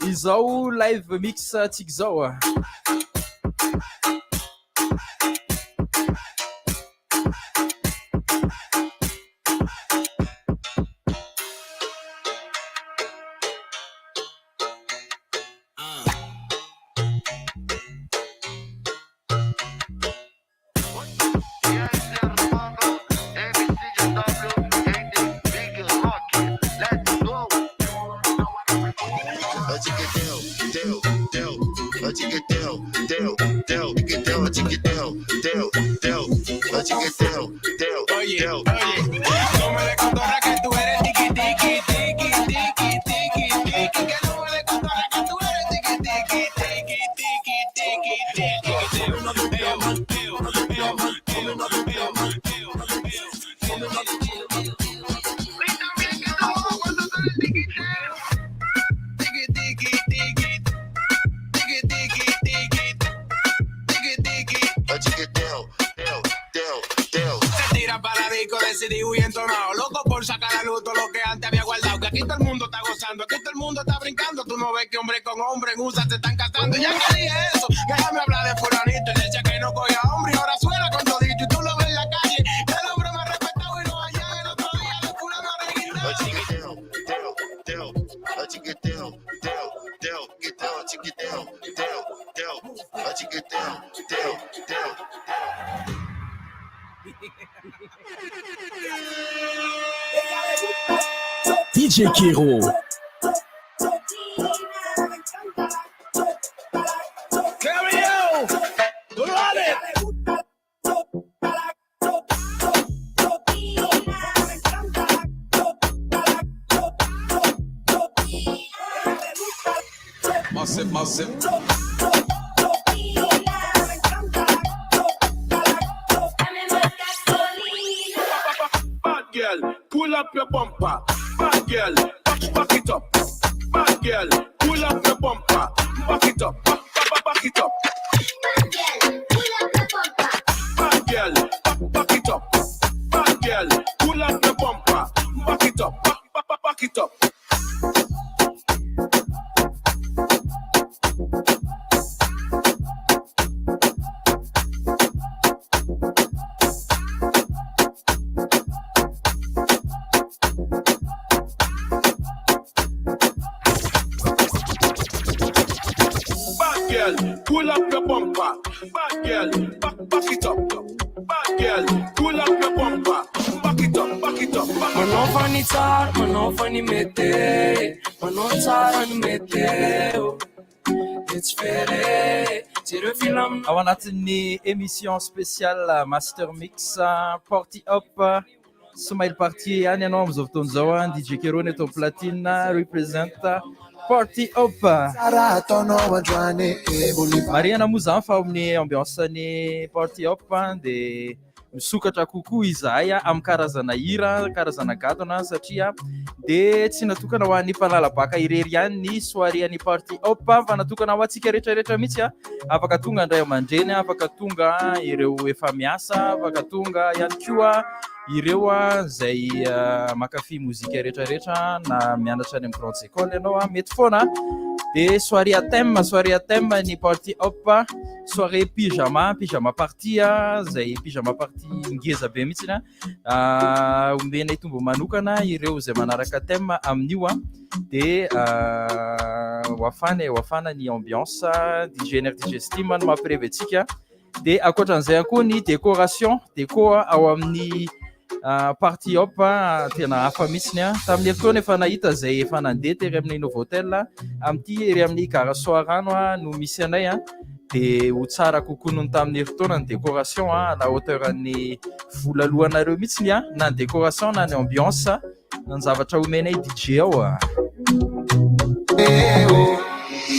Izao live mix tsika zao decidí y entonado, loco por sacar a luz todo lo que antes había guardado. Que aquí todo el mundo está gozando, aquí todo el mundo está brincando. Tú no ves que hombre con hombre en USA se están casando. Y ya que dije eso, déjame hablar de fulanito. Y decía que no cogía hombre y ahora suena con todito. Y tú lo ves en la calle, el hombre más respetado y no allá el otro día de fulano a reguindado. DJ Kiro. Carry Massive. Bad girl, pull up your bumper. Bad girl, back it up. Bad girl, pull up your bumper. Back it up, back it up. Bad girl, pull up your bumper. Bad girl, back it up. Bad girl, pull up your bumper. Back it up, back it up. Pull up your bumper, bad girl, back it up. Bad girl, pull up your bumper, back it up. Manofani tar, manofani mete, manotar meteo. It's fair, tire film. Ao anatin'ny émission spéciale Master Mix Party Up Somail Party ihany ianao amin'izao fotoana izao DJ Kero ny eto platine represent Party Up. Mariana moa zany fa amin'ny ambiance ny Party Up dia misokatra kokoa izahay amin'ny karazana hira, karazana gadona satria dia tsy natokana ho an'ny mpalalabaka irery ihany ny soirée ny Party Up fa natokana ho antsika rehetrarehetra mihitsy afaka tonga andray aman-dreny, afaka tonga ireo efa miasa, afaka tonga ihany koa ireo zay makafy mozika rehetrarehetra na mianatra any amin'ny grande école ianao mety foana. Dia soirée à thème ny Party Up, soirée pyjama party zay pyjama party ngeza be mihitsy omenay tombo manokana ireo zay manaraka thème amin'io dia wafana ny ambiance DJ NRDJ Steam no mampirery antsika. Dia akoatran'izay koa ny décoration ao amin'ny Party Up tena hafa mihitsy tamin'ny fotoana efa nahita zay efa nandeha tery amin'ny Novotel amin'ity ery amin'ny Garasoarano no misy anay dia ho tsara kokoa noho tamin'ny fotoana ny décoration à la hauteur ny vola lohanareo mihitsy na ny décoration na ny ambiance na ny zavatra omenay DJ ao.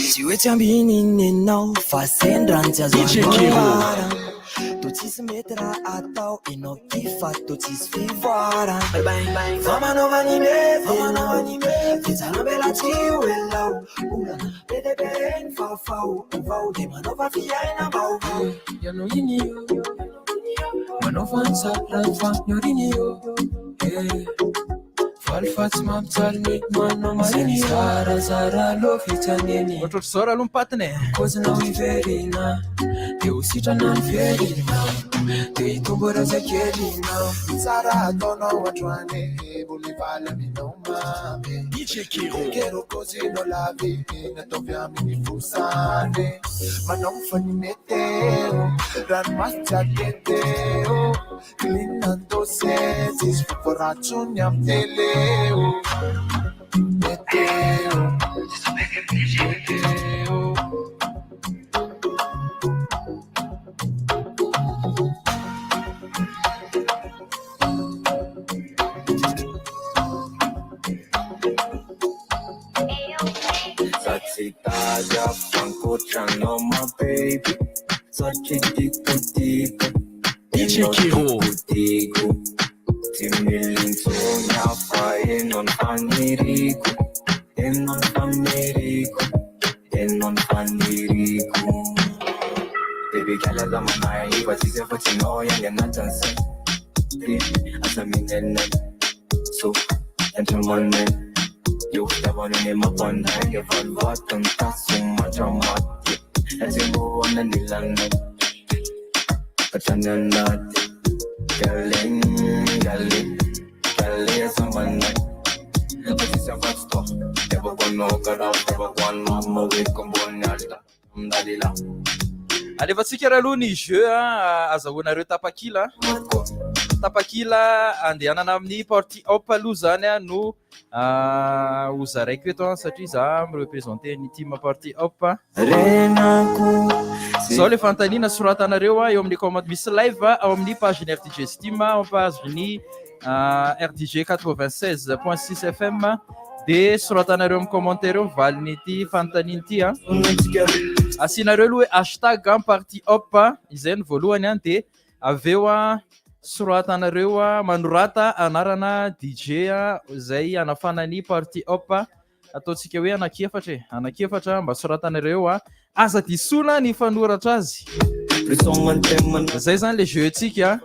Tsy hoe tsy ambiny nenao fa sendra tsy azo anao to tsisy mety raha atao enao kifa to tsisy fivoarana fa manaovany me fijanambela tsy hoelao olana be ny fafao vao dia manaova fiaina vaovao ianao iny io manaova ny sarafanyariny io Fatima Mtalnik Mano Marini Zara Zara Lofitaneni Ohatry zao raha aloha mipatiny e. Kozina Iverina De usitana Iverina De itumbura Zekelina Zara dono wajwane Bulivale minomame DJ Kiro. Kero kozino lavi Netovya minifusane Manofani meteo Ran mastia teteo Kilinando setis Fukorachunya mteleo Meteo Meteo Satsitaja Franco Chano my baby Sachitikutiko DJ Kiro. Timilinto Nyafa Enon Paniriku Enon Paniriku Enon Paniriku Baby Kala Zamana Iwa Tise Fatino Yang Natansa Asa Minene So Gentleman You never name up on that, you forgot and that's so much on what as you go on and land. But I'm not Galling, someone like this is a first stop. Never gonna go out, never one mama with Combonata. Dalila. Alevantsika raha aloha ny jeu azahoanareo tapakila. Tapakila andehanana amin'ny partie op aloha zany no hozaraiko eto satria za mirepresente ny team partie op. Zao le fanontaniana soratanareo eo amin'ny commande misy live ao amin'ny page ny RDG Steam, ao page ny RDG 96.6 FM de soratanareo amin'ny commentaire valin'ity fanontaniana ity asinareo aloha hoe hashtag partie op izay ny voalohany de aveo soratanareo manorata anarana DJ zay anafanany partie op ataontsika hoe anakiefatra mba soratanareo aza disoina ny fanoratra azy zay zany le jeu tsika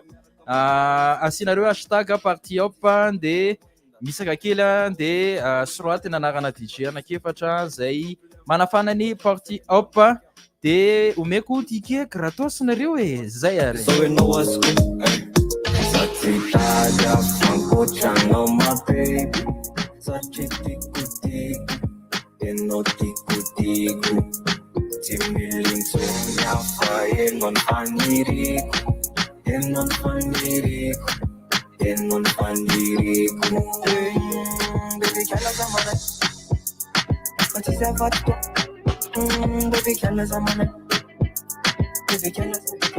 asinareo hashtag partie op de misaka kely de soratana anarana DJ anakiefatra zay manafanany partie op de omeko ticket gratos nareo zay ary Satsitaja Franco Chano my baby Sachitikutiko Enotikutiku Timilinto Nyafa Enon Paniriku Enon Paniriku Enon Paniriku Baby Kala Zamana What is that for? Baby Kala Zamana Baby Kala Zamana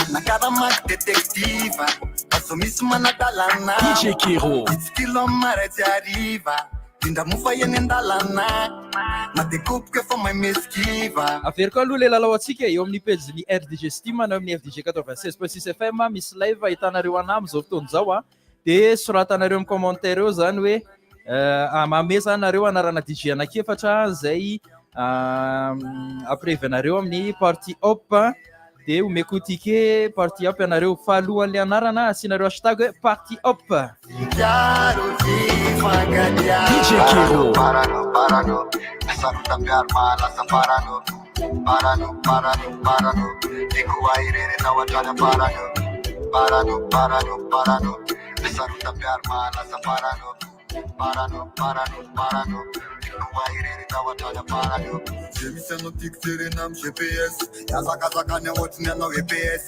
Nakada mak detectiva Assumissi manadalana DJ Kiro. Skilo mare ti arriva Tinda mufa yenendalana Ma te coupe que fa mai mesquiva Averiko aloha le lalao atsika eo amin'ny page ny RDG Steam na amin'ny RDG 96.6 FM misy live ahitanareo anay am'izao fotoana zao de soratanareo amin'ny commentaire eo zany hoe mamezanareo anarana DJ anakiefatra zay aprevenareo amin'ny partie op de omeko ticket partie op anareo fahalohan'le anarana asinareo hashtag hoe partie op. DJ Kiro. Parano Saruta piar mala sa parano Diku aire na wajana parano Saruta piar mala sa parano Diku aire na wajana parano Jemisa no tiksere nam GPS Yazaka ne wotne no GPS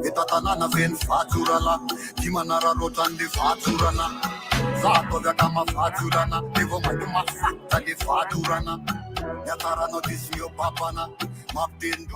Vitatalana ven faturala Kimanara rotande faturana Zato vya kama faturana Devo maduma fakta de faturana Yatara no disio papana Maptin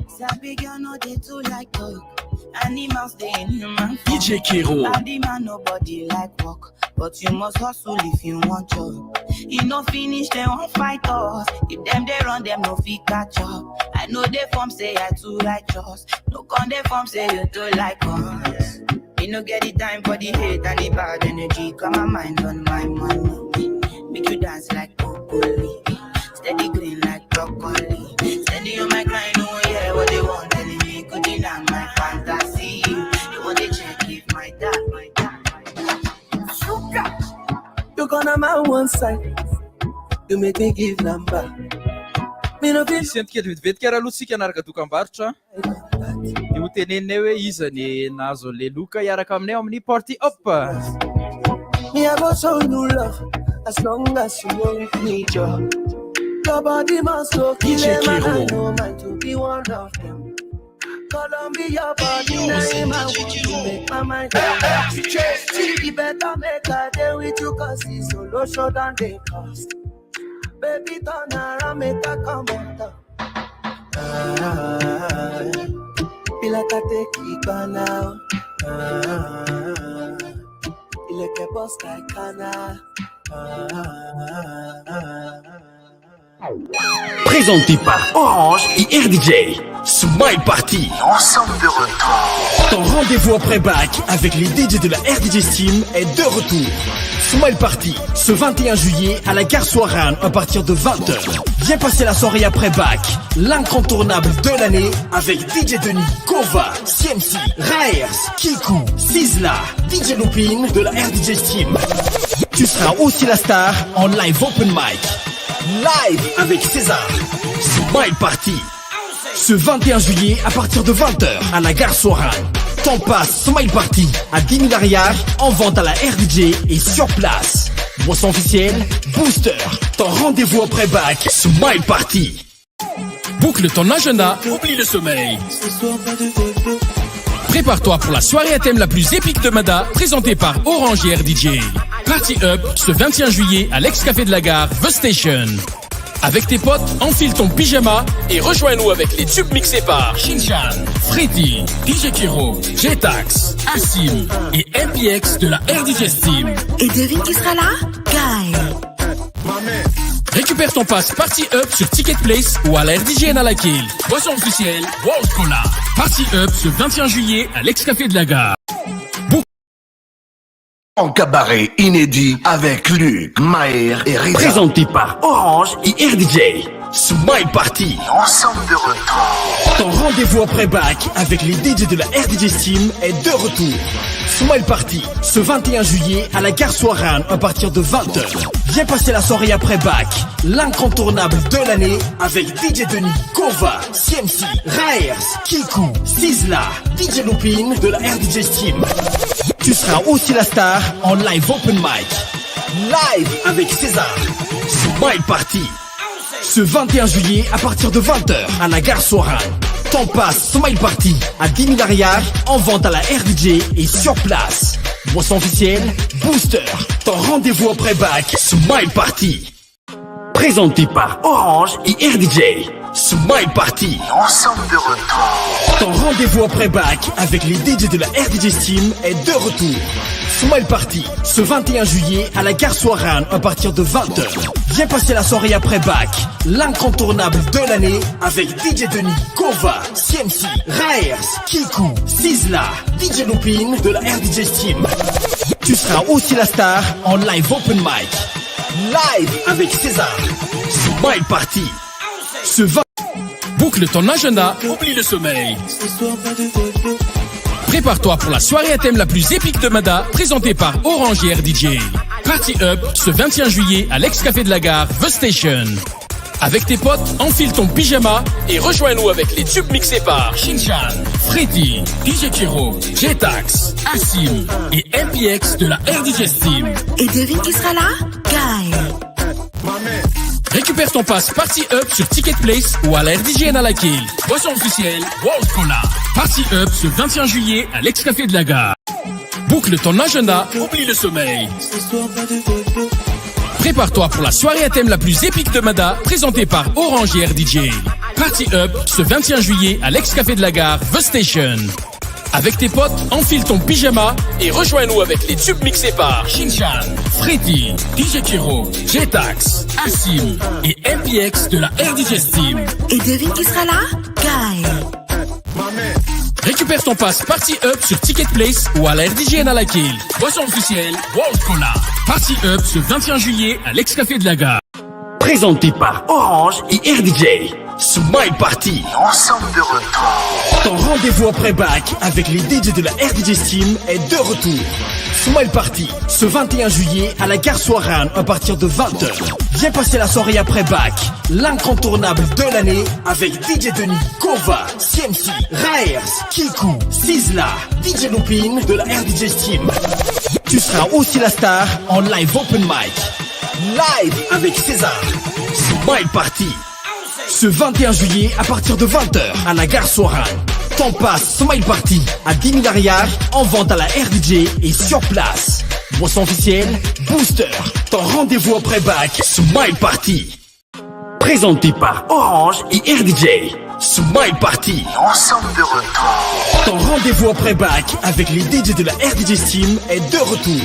Sabi girl no dey too like talk. Animals dey in human form. DJ Kiro. Body man nobody like work, but you must hustle if you want job. You no finish dem wan fight us. If dem dey run dem no fit catch up. I know dey form say I too righteous. No con dey form say you too like us. Me no get the time for the hate and the bad energy. Got my mind on my money. Make you dance like broccoli. Steady green like broccoli. Steady on my grind, oh yeah, what they want telling me. Could deny my fantasy. They want to check if Look on my one side. You make me give number. Me no feel Isy antika vetivety karaha aloha tsika anaraka dokam-barotra dia ho teneninay hoe iza ny nahazo an'le loka hiaraka aminay amin'ny party up. me I go show you love as long as you won't need your. Your body must go kill DJ them and I Kiro. know mine to be one of them. Columbia body name I want to make my mind go. You better make a day with you cause it's solo show than they cost. Baby turn around make a come out. Feel like I take it by now. Feel like a boss like Kana. Présenté par Orange et RDJ. Smile Party. Ensemble de retour. Ton rendez-vous après bac avec les DJ de la RDJ Steam est de retour. Smile Party, ce 21 juillet à la gare Soirane à partir de 20h. Viens passer la soirée après bac, l'incontournable de l'année avec DJ Denis, Kova, CMC, Raers, Kiku, Sizzla, DJ Lupin de la RDJ Steam. Tu seras aussi la star en live open mic. Live avec César. Smile Party. Ce 21 juillet à partir de 20h à la gare Soirane. T'en passes Smile Party à 10 000 arrières en vente à la RDJ et sur place. Boisson officielle, Booster. Ton rendez-vous après bac, Smile Party. Boucle ton agenda, oublie le sommeil. Prépare-toi pour la soirée à thème la plus épique de Mada, présentée par Orange et RDJ. Party Up ce 21 juillet à l'ex-café de la gare, The Station. Avec tes potes, enfile ton pyjama et rejoins-nous avec les tubes mixés par Shinchan, Freddy, DJ Kiro, Jetax, Assim et MPX de la RDJ Steam. Et devine qui sera là? Guy. Récupère ton pass Party Up sur Ticket Place ou à la RDJ à la Kill. Boisson officielle, World Cola. Party Up ce 21 juillet à l'ex-café de la gare. En cabaret inédit avec Luc, Maher et Rita. Présenté par Orange et RDJ. Smile Party. Ensemble de retour. Ton rendez-vous après bac avec les DJ de la RDJ Steam est de retour. Smile Party, ce 21 juillet à la gare Soirane à partir de 20h. Viens passer la soirée après bac, l'incontournable de l'année avec DJ Denis, Kova, CMC, Raers, Kiku, Sizzla, DJ Lupin de la RDJ Steam. Tu seras aussi la star en live open mic. Live avec César. Smile Party. Ce 21 juillet à partir de 20h à la gare Soirane. T'en passes Smile Party à 10 000 arrières en vente à la RDJ et sur place. Boisson officielle, Booster. Ton rendez-vous après bac, Smile Party. Présenté par Orange et RDJ. Smile Party. Ensemble de retour. Ton rendez-vous après bac avec les DJ de la RDJ Steam est de retour. Smile Party, ce 21 juillet à la gare Soirane à partir de 20h. Viens passer la soirée après bac, l'incontournable de l'année avec DJ Denis, Kova, CMC, Raers, Kiku, Sizzla, DJ Lupin de la RDJ Steam. Tu seras aussi la star en live open mic. Live avec César. Smile Party. Ce 20... Boucle ton agenda, oublie le sommeil. Prépare-toi pour la soirée à thème la plus épique de Mada, présentée par Orange et RDJ. Party Up ce 21 juillet à l'ex-café de la gare, The Station. Avec tes potes, enfile ton pyjama et rejoins-nous avec les tubes mixés par Shinchan, Freddy, DJ Kiro, Jetax, Assim et MPX de la RDJ Steam. Et devine qui sera là? Guy. Récupère ton pass Party Up sur Ticket Place ou à la RDJ à la Kill. Boisson officielle, World Cola. Party Up ce 21 juillet à l'ex-café de la gare. Boucle ton agenda, oublie le sommeil. Prépare-toi pour la soirée à thème la plus épique de Mada, présentée par Orange et RDJ. Party Up ce 21 juillet à l'ex-café de la gare, The Station. Avec tes potes, enfile ton pyjama et rejoins-nous avec les tubes mixés par Shinchan, Freddy, DJ Kiro, Jetax, Assim et MPX de la RDJ Steam. Et devine qui sera là? Guy. Récupère ton pass Party Up sur Ticket Place ou à la RDJ à la Kill. Boisson officielle, World Cola. Party Up ce 21 juillet à l'ex-café de la gare. Présenté par Orange et RDJ. Smile Party. Ensemble de retour. Ton rendez-vous après bac avec les DJ de la RDJ Steam est de retour. Smile Party, ce 21 juillet à la gare Soirane à partir de 20h. Viens passer la soirée après bac. L'incontournable de l'année avec DJ Denis, Kova, CMC, Raers, Kikou, Sizzla, DJ Lupin de la RDJ Team. Tu seras aussi la star en live open mic. Live avec César. Smile Party. Ce 21 juillet à partir de 20h à la gare Soirane. T'en passes Smile Party à 10 000 arrières en vente à la RDJ et sur place. Boisson officielle, Booster. Ton rendez-vous après bac, Smile Party. Présenté par Orange et RDJ. Smile Party. Ensemble de retour. Ton rendez-vous après bac avec les DJ de la RDJ Team est de retour.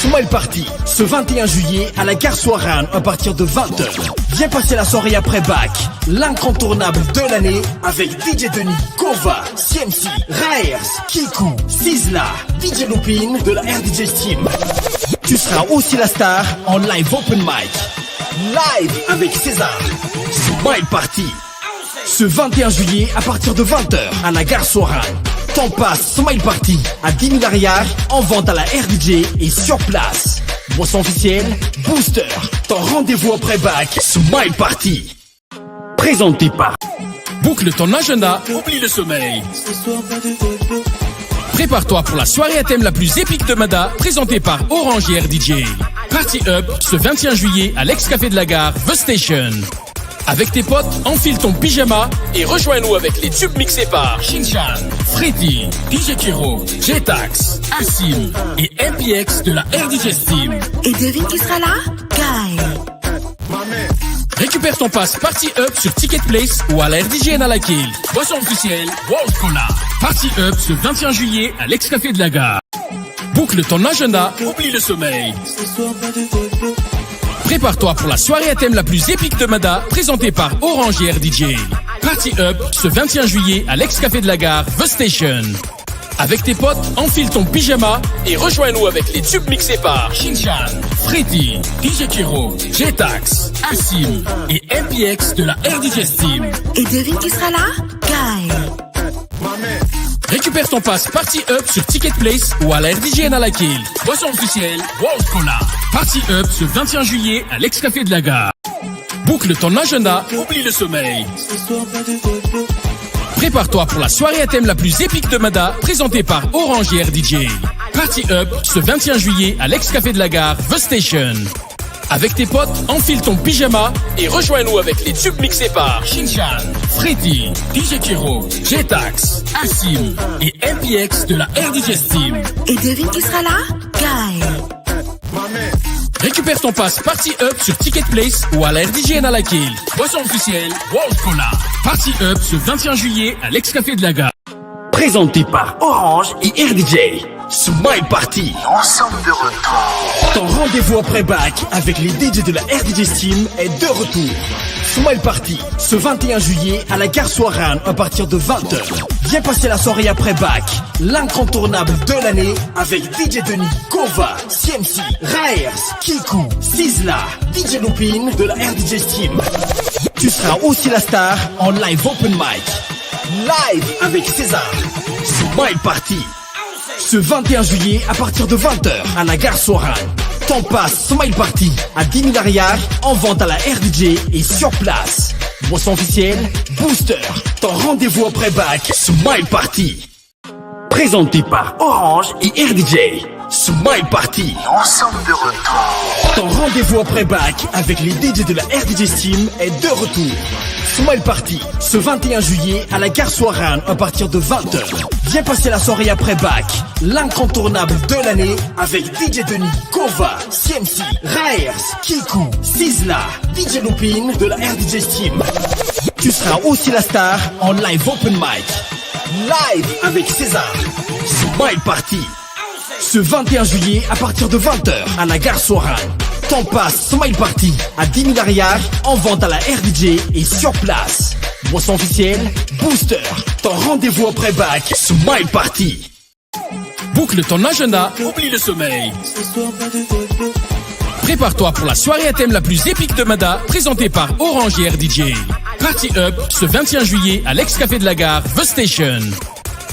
Smile Party, ce 21 juillet à la gare Soirane à partir de 20h. Viens passer la soirée après bac. L'incontournable de l'année avec DJ Denis, Kova, CMC, Raers, Kikou, Sizzla, DJ Lupin de la RDJ Team. Tu seras aussi la star en live open mic. Live avec César. Smile Party. Ce 21 juillet à partir de 20h à la gare Soirane. T'en passes Smile Party à 10 000 arrières en vente à la RDJ et sur place. Boisson officielle, Booster. Ton rendez-vous après bac, Smile Party. Présenté par Boucle ton agenda, oublie le sommeil. Prépare-toi pour la soirée à thème la plus épique de Mada, présentée par Orange et RDJ. Party Up ce 21 juillet à l'ex-café de la gare, The Station. Avec tes potes, enfile ton pyjama et rejoins-nous avec les tubes mixés par Shinchan, Freddy, DJ Kiro, Jetax, Assim et MPX de la RDJ Team. Et devine qui sera là? Guy. Récupère ton pass Party Up sur Ticket Place ou à la RDJ à la Kill. Boisson officielle, World Cola. Party Up ce 21 juillet à l'ex-café de la gare. Boucle ton agenda, oublie le sommeil. Prépare-toi pour la soirée à thème la plus épique de Mada, présentée par Orange et RDJ. Party Up ce 21 juillet à l'ex-café de la gare, The Station. Avec tes potes, enfile ton pyjama et rejoins-nous avec les tubes mixés par Shinchan, Freddy, DJ Kiro, Jetax, Assim et MPX de la RDJ Team. Et devine qui sera là? Guy. Récupère ton pass Party Up sur Ticket Place ou à la RDJ à la Kill. Boisson officielle, World Cola. Party Up ce 21 juillet à l'ex-café de la gare. Boucle ton agenda, oublie le sommeil. Prépare-toi pour la soirée à thème la plus épique de Mada, présentée par Orange et RDJ. Party Up ce 21 juillet à l'ex-café de la gare, The Station. Avec tes potes, enfile ton pyjama et rejoins-nous avec les tubes mixés par Shinchan, Freddy, DJ Kiro, Jetax, Assim et MPX de la RDJ Team. Et devine qui sera là? Guy. Récupère ton pass Party Up sur Ticket Place ou à la RDJ à la Kill. Boisson officielle, World Cola. Party Up ce 21 juillet à l'ex-café de la gare. Présenté par Orange et RDJ. Smile Party. Ensemble de retour. Ton rendez-vous après bac avec les DJ de la RDJ Team est de retour. Smile Party, ce 21 juillet à la gare Soirane à partir de 20h. Viens passer la soirée après bac. L'incontournable de l'année avec DJ Denis, Kova, CMC, Raers, Kikou, Sizzla, DJ Lupin de la RDJ Team. Tu seras aussi la star en live open mic. Live avec César. Smile Party. Ce 21 juillet à partir de 20h à la gare Soirane. T'en passes Smile Party à 10 000 arrières en vente à la RDJ et sur place. Boisson officielle, Booster. Ton rendez-vous après bac, Smile Party. Présenté par Orange et RDJ. Smile Party. Ensemble de retour. Ton rendez-vous après bac avec les DJ de la RDJ Team est de retour. Smile Party, ce 21 juillet à la gare Soirane à partir de 20h. Viens passer la soirée après bac. L'incontournable de l'année avec DJ Denis, Kova, CMC, Raers, Kikou, Sizzla, DJ Lupin de la RDJ Team. Tu seras aussi la star en live open mic. Live avec César. Smile Party. Ce 21 juillet à partir de 20h à la gare Soirane. T'en passes Smile Party à 10 000 arrières en vente à la RDJ et sur place. Boisson officielle, Booster. Ton rendez-vous après bac, Smile Party. Boucle ton agenda, oublie le sommeil. Prépare-toi pour la soirée à thème la plus épique de Mada, présentée par Orange et RDJ. Party Up ce 21 juillet à l'ex-café de la gare, The Station.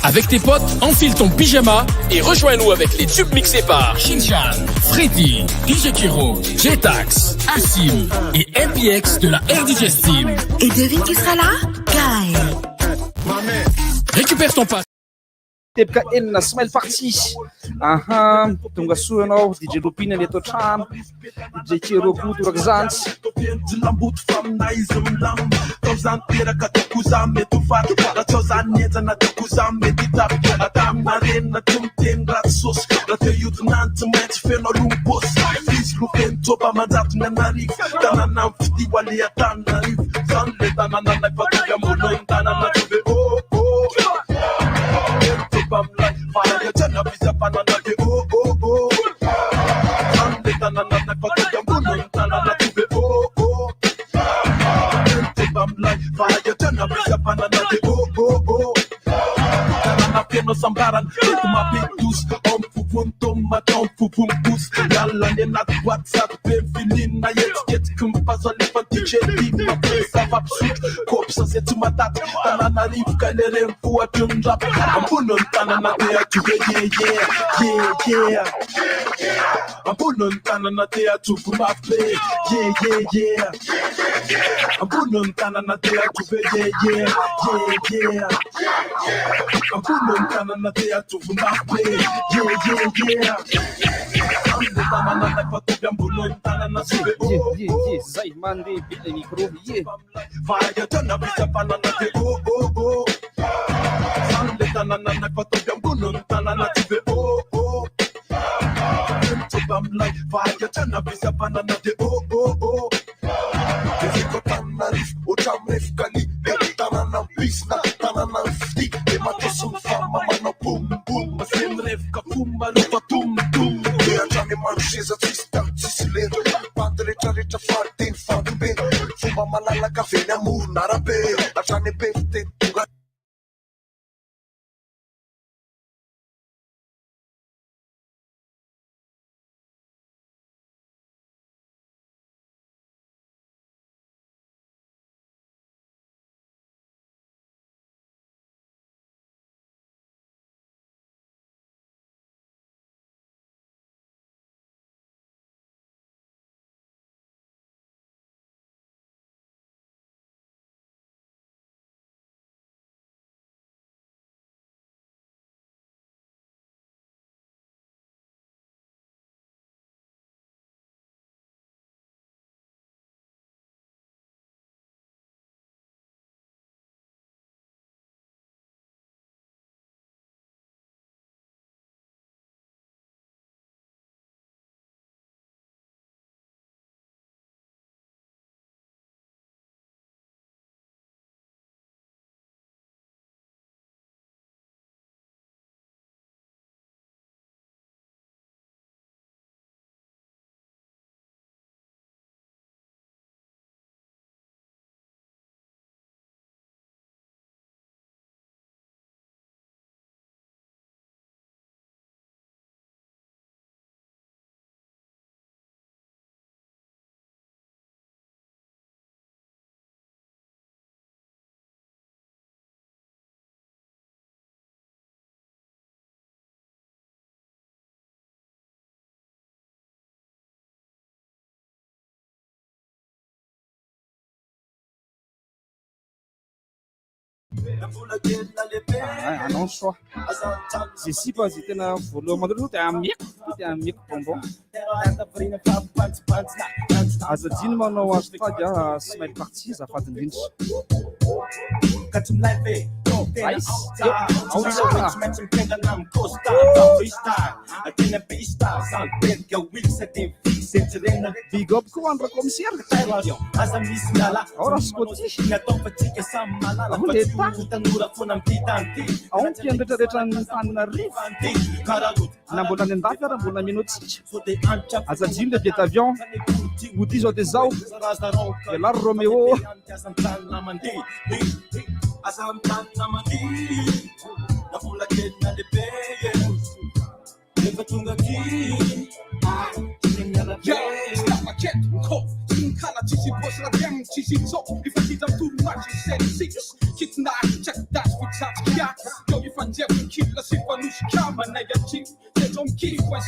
Avec tes potes, enfile ton pyjama et rejoins-nous avec les tubes mixés par Shinchan, Freddy, DJ Kiro, Jetax, Assim et MPX de la RDJ Team. Et devine qui sera là? Gaël. Récupère ton pack. Tebka enina Smile Party. Aha, tonga soa anao DJ Lopine any ato trano, DJ Kiro torak zantsy. Bam like fire, turn up is up and another oh oh oh. And let another fuck your moon and another oh oh. Bam like fire, turn up is up and another oh oh oh. And I'm piano sambaran, with my big goose, pum my tom pum goose. Yalla in that WhatsApp, feeling I get compass on the DJ, my place of absurd. Corpse and set to my tat, and I leave Canary for a tune drop. I'm pulling Tanana there to yeah. I'm pulling Tanana there to my play, yeah. I'm pulling Tanana there to yeah. I'm pulling Tanana there to my play, yeah. Zay mandeha be le micro ye. Fire turn up is up and another oh oh oh. Sound the tanana patobi ambulon tanana tibe oh oh. Bam like fire turn up is up and another oh oh oh. Defiko tanarif utamrif kani tanana pisna tanana fti e mato fama mano boom boom masin ref kapum malufa tum tum. Jani manches a twista sicile padre charita fartin fadbe fuma malala cafe na narabe la jane pefte tuga. Anao soa Zesy pa zay tena voalohany mandreo dia amieko bonbon. Azadiny manao hashtag Smile Party azafady indrindra. Big up koa andra commissaire. Ora Scotty. Aho le ta. Ao mpianretraretra ny Antananarivo. Na mbola any andafy ara mbola minotsika. Azadiny le billet d'avion. Goudy zao dia zao. Velaro Romeo.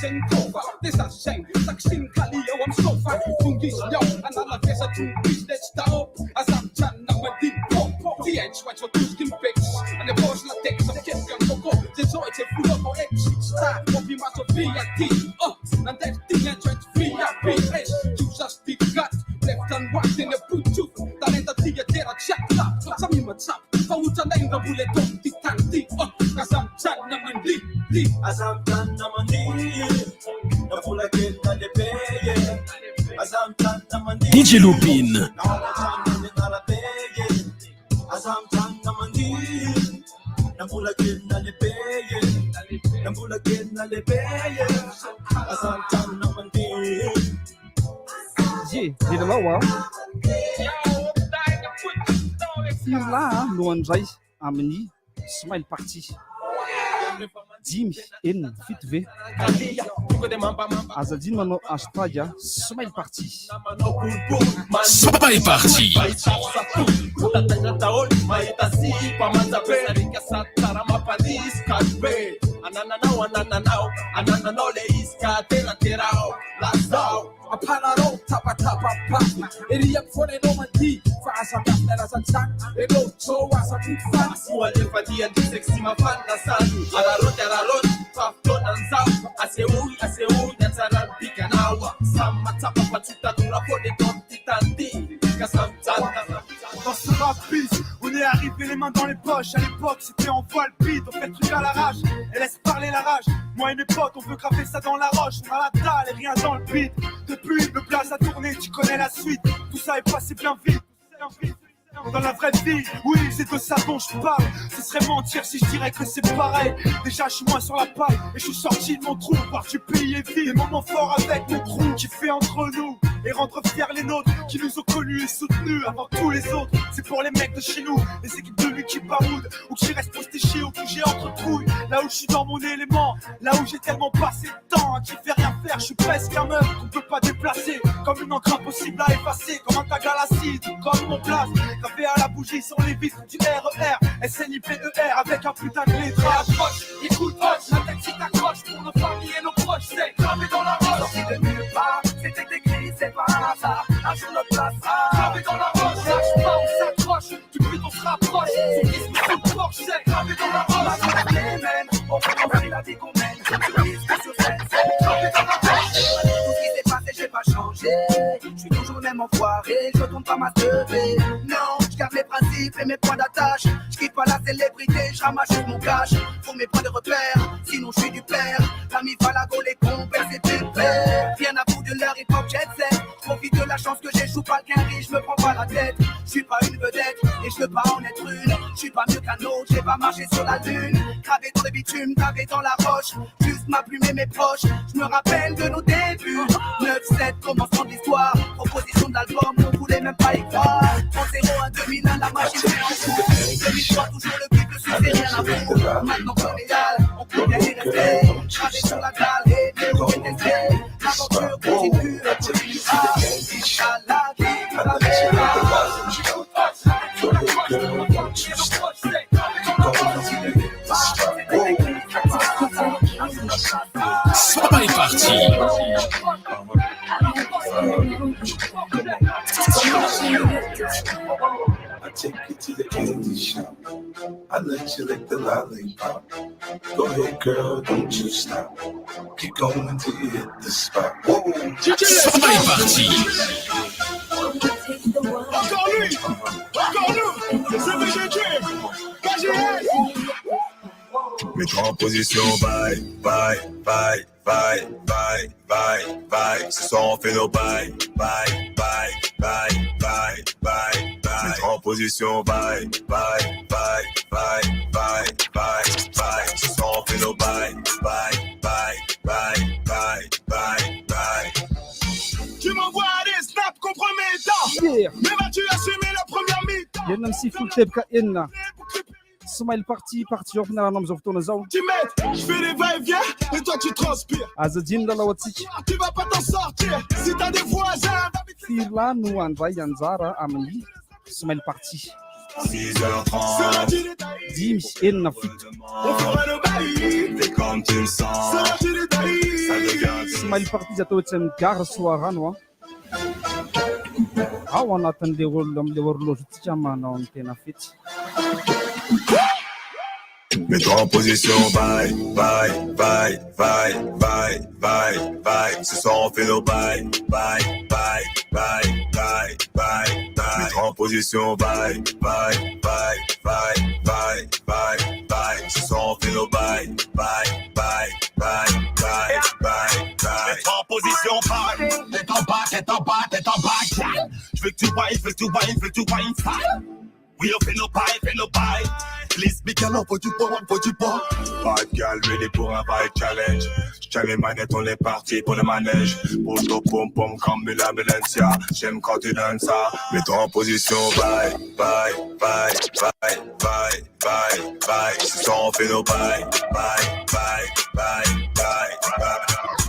Sentova, desascem, taksin kalio am sofa, fungis yo, anala vesa tu business tao, azam chan na madin pop, TH watch what you can fix, and the boss la text of Kip Gun Coco, the joy to full of MC star, copy master VIP, and that thing and try to free up PS, just the gut, left and right in the Bluetooth, talenta tia tera chatla, sami matsap, pauta na yung bullet on titanti, azam chan na mandi, azam chan na mandi. DJ Lupin. Dia lalao firla no andray amin'ny Smile Party. Dimy, enina, fito ve azadiny manao hashtag Smile Party. Smile Party. Apanarol tapa tapa pa Eria fone no mandi Fa asa kapnela sa chan Elo cho asa pitfan Sua levadia do sexy ma fanna san Ararot Fafton anzau Aseu Nyanzaran pikanawa Sama tapa patuta Nura pone don titanti Kasam tanta. Dans ce rap beat, on est arrivé les mains dans les poches. À l'époque, c'était en voile beat. On fait le truc à l'arrache et laisse parler la rage. Moi et mes potes, on veut graver ça dans la roche. On a la dalle et rien dans le beat. Depuis, le place a tourné, tu connais la suite. Tout ça est passé bien vite. Dans la vraie vie, oui, c'est de ça dont je parle. Ce serait mentir si je dirais que c'est pareil. Déjà, je suis moins sur la paille et je suis sorti de mon trou. Voir du pays et vie, des moments forts avec mon crew qui fait entre nous et rendre fiers les nôtres qui nous ont connus et soutenus avant tous les autres. C'est pour les mecs de chez nous, les équipes de Lucky Baroud ou qui restent postés chez eux, que j'ai entre trouilles. Là où je suis dans mon élément, là où j'ai tellement passé de temps à qui fait rien faire. Je suis presque un meuf qu'on peut pas déplacer, comme une encre impossible à effacer, comme un tag à l'acide, comme mon place. Gravé à la bougie sur les vitres du RER, SNIPER avec un putain de lettrage. Écoute, hoche, la tête si t'accroches pour nos familles et nos proches, c'est gravé dans la roche. Sorti de nulle part, c'était écrit, c'est pas un hasard. Un jour notre place, gravé dans la roche. Lâche pas, on s'accroche, du but on se rapproche. Son disque sur le porche, c'est gravé dans la roche. On a les mêmes, on peut enlever la vie qu'on mène. Sur disque sur scène, c'est gravé dans la roche. Tout ce qui s'est passé, j'ai pas changé. Je suis toujours le même enfoiré, je retourne pas ma teubée. Non, je garde mes principes et mes points d'attache. Je quitte pas la célébrité, je ramasse juste mon cash. Pour mes points de repère, sinon je suis du père. L'ami Falago, les compères, c'est pépère. Bien à bout de leur hip-hop jet set. Profite de la chance que j'échoue pas le quinri, je me prends pas la tête. Je suis pas une vedette et je veux pas en être une. Je suis pas mieux qu'un autre, j'ai pas marché sur la lune. Gravé dans le bitume, gravé dans la roche. Juste ma plume et mes poches. Je me rappelle de nos débuts. 9-7, commencement de l'histoire. Proposition d'album, on voulait même pas y croire. 30-0 à 2001, la machine fait en fou. 2003, toujours le but, le succès, rien à foutre. Maintenant qu'on est égal, on peut bien y rester. Gravé sur la dalle et Léo est testé. L'aventure continue, elle continuera. Inch'Allah, qui va Smile Party. I take you to the candy shop. I let you lick the lollipop. Go ahead, girl, don't you stop. Keep going until you hit the spot. Whoa. Smile Party. Encore lui, c'est VGG, KGS. Mets-toi en position, bye. Ce soir on fait nos bye. Mets-toi en position, bye. Ce soir on fait nos bye. Tu m'envoies des snaps compromettants. Mais vas-tu assumer la première mi-temps? Yenna full tape ka enina Smile Party party na raha amizao fotoana zao. Tu m'aides, je fais des va-et-vient et toi tu transpires. Azadiny lalao atsika. Tu vas pas t'en sortir si t'as des voisins. Firla no andray anjara amin'ny Smile Party. 6h30. Dis misy enina fito. On fera nos bails. Fais comme tu le sens. Smile Party atao tsy amin'ny gare soarano ao anatin'le am'le horlogetsika manao ny tena fetsy. Mets-toi en position, bye, bye, bye, bye, bye, bye, bye. Ce soir on fait nos bye, bye, bye, bye, bye, bye, bye. Mets-toi en position, bye, bye, bye, bye, bye, bye, bye. Ce soir on fait nos bye, bye, bye, bye, bye, bye, bye. Mets-toi en position, bye. T'es en bas, t'es en bas, t'es en bas. Je veux que tu bailles, je veux que tu bailles, je veux que tu bailles style. Oui, on fait nos bails, fait nos bails. Please, big girl, faut du bon, faut du bon. Bad girl, ready pour un bike challenge. J'tiens les manettes, on est parti pour le manège. Pour ton pom-pom comme la Valencia. J'aime quand tu donnes ça. Mets-toi en position, bye, bye, bye, bye, bye, bye, bye. Ce soir, on fait nos bails, bye, bye, bye, bye, bye.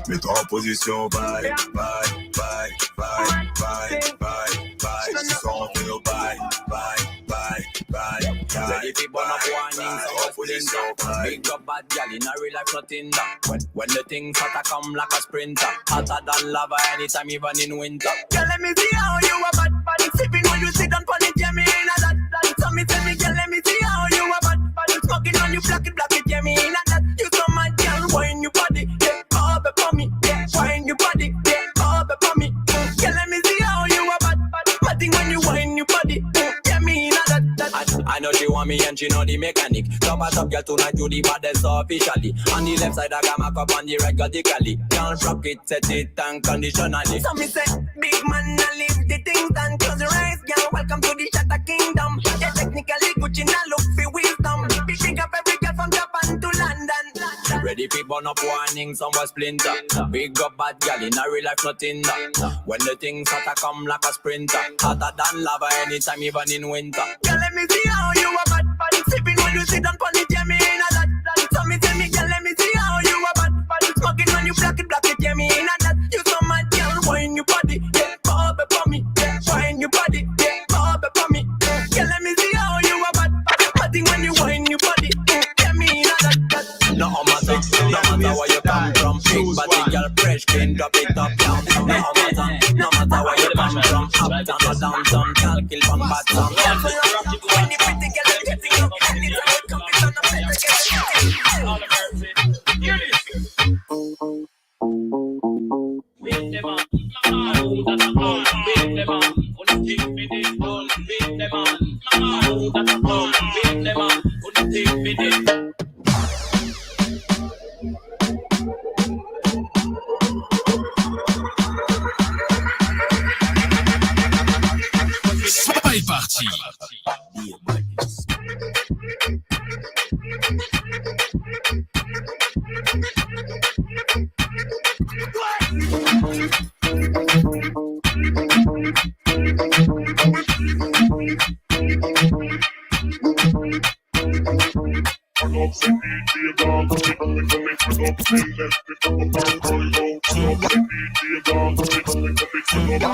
Mets-toi en position, bye, bye, bye, bye, bye, bye, bye. Ce soir, on fait nos bails, bye, bye, bye, bye. Ready for burn up warning, so splinter. Big up bad gal in a real life nothing that. When the things hotter come like a sprinter. Hotter than lava anytime even in winter. Girl, let me see how you a bad bad. Sipping when you sit on it, yeah, me in a that. So me tell me, girl, let me see how you a bad bad. Smoking on you, block it, yeah, me in a that. You so mad, girl, wine your body, yeah, up for me, yeah, wine your body, yeah, up for me. Girl, let me see how you a bad bad. Matting when you wine your body, yeah, me in a that. I know she want me and she know the mechanic. Top a top girl tonight you the baddest officially. On the left side I got my cup on the right vertically. Can't rock it, set it unconditionally. So me say, big man, I leave the things and close your eyes, girl. Welcome to the Shatter Kingdom. Yeah, technically Gucci now look for wisdom. Big think of every girl from Japan to London. Ready for burn up warning, somewhere splinter. Big up bad gal in a real life nothing that. When the things hotter come like a sprinter. Hotter than lava anytime even in winter. Girl, let me see how you a bad bad. Sipping when you sit on it, yeah, me in a that. So me tell me, girl, let me see how you a bad bad. Smoking when you block it, yeah, me in a that. You so mad, girl, wine your body, yeah, bob for me, yeah, wine your body, yeah, bob for me. Girl, let me see how you a bad bad. Matting when you wine your body, yeah, me in a that. No matter where you come from. Big body girl, fresh, clean, drop it up down. No matter where you come from. Uptown or downtown, girl, kill from bottom. When you pretty girl, I'm getting up. Anytime you come, it's on the plate again. With them on, who that a man? With them on, who the thing with it all? With them on, who that a man? With them on, who the thing with it? Smile Party.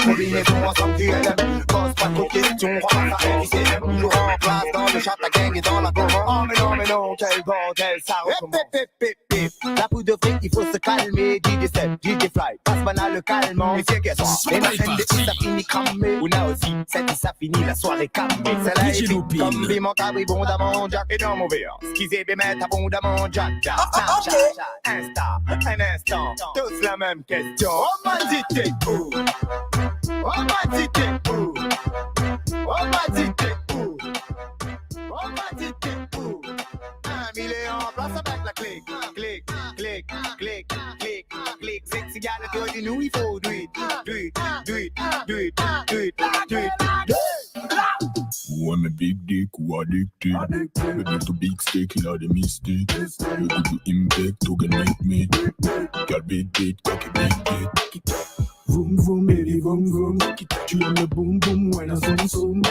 Combinaison ensemble tu LM. Pose pas trop de questions, ramasse ta haine qui s'élève. Toujours en place dans le chat, la gang et dans la gomme. Oh mais non, quel bordel, ça recommence. La poudre de fric, il faut se calmer. DJ Step, DJ Fly, passe banal le calmant. Et c'est que ça, les machines de ça finit cramé. On a aussi, ça finit la soirée calmée. C'est la épique, comme des mancables abondamment. Jack et dans mon verre, skisé des mettre abondamment. Jack, Insta, un instant, tous la même question. Oh m'a dit t'es où? Oh m'a dit t'es où? Oh m'a dit t'es où? Oh m'a dit t'es où? Il est en place avec la clique. Clique, clique, clique, clique, clique. Sexy gars de toi, dis-nous, il faut do it, do it, do it, do it, do it, do it. Who am a big dick, who addicted? Maybe to big steak, in all the mistake. You could do impact to connect me. Girl, big dick, cocky big dick. Vroom vroom, baby, vroom vroom. Tu aimes le boom boom, when I zoom zoom.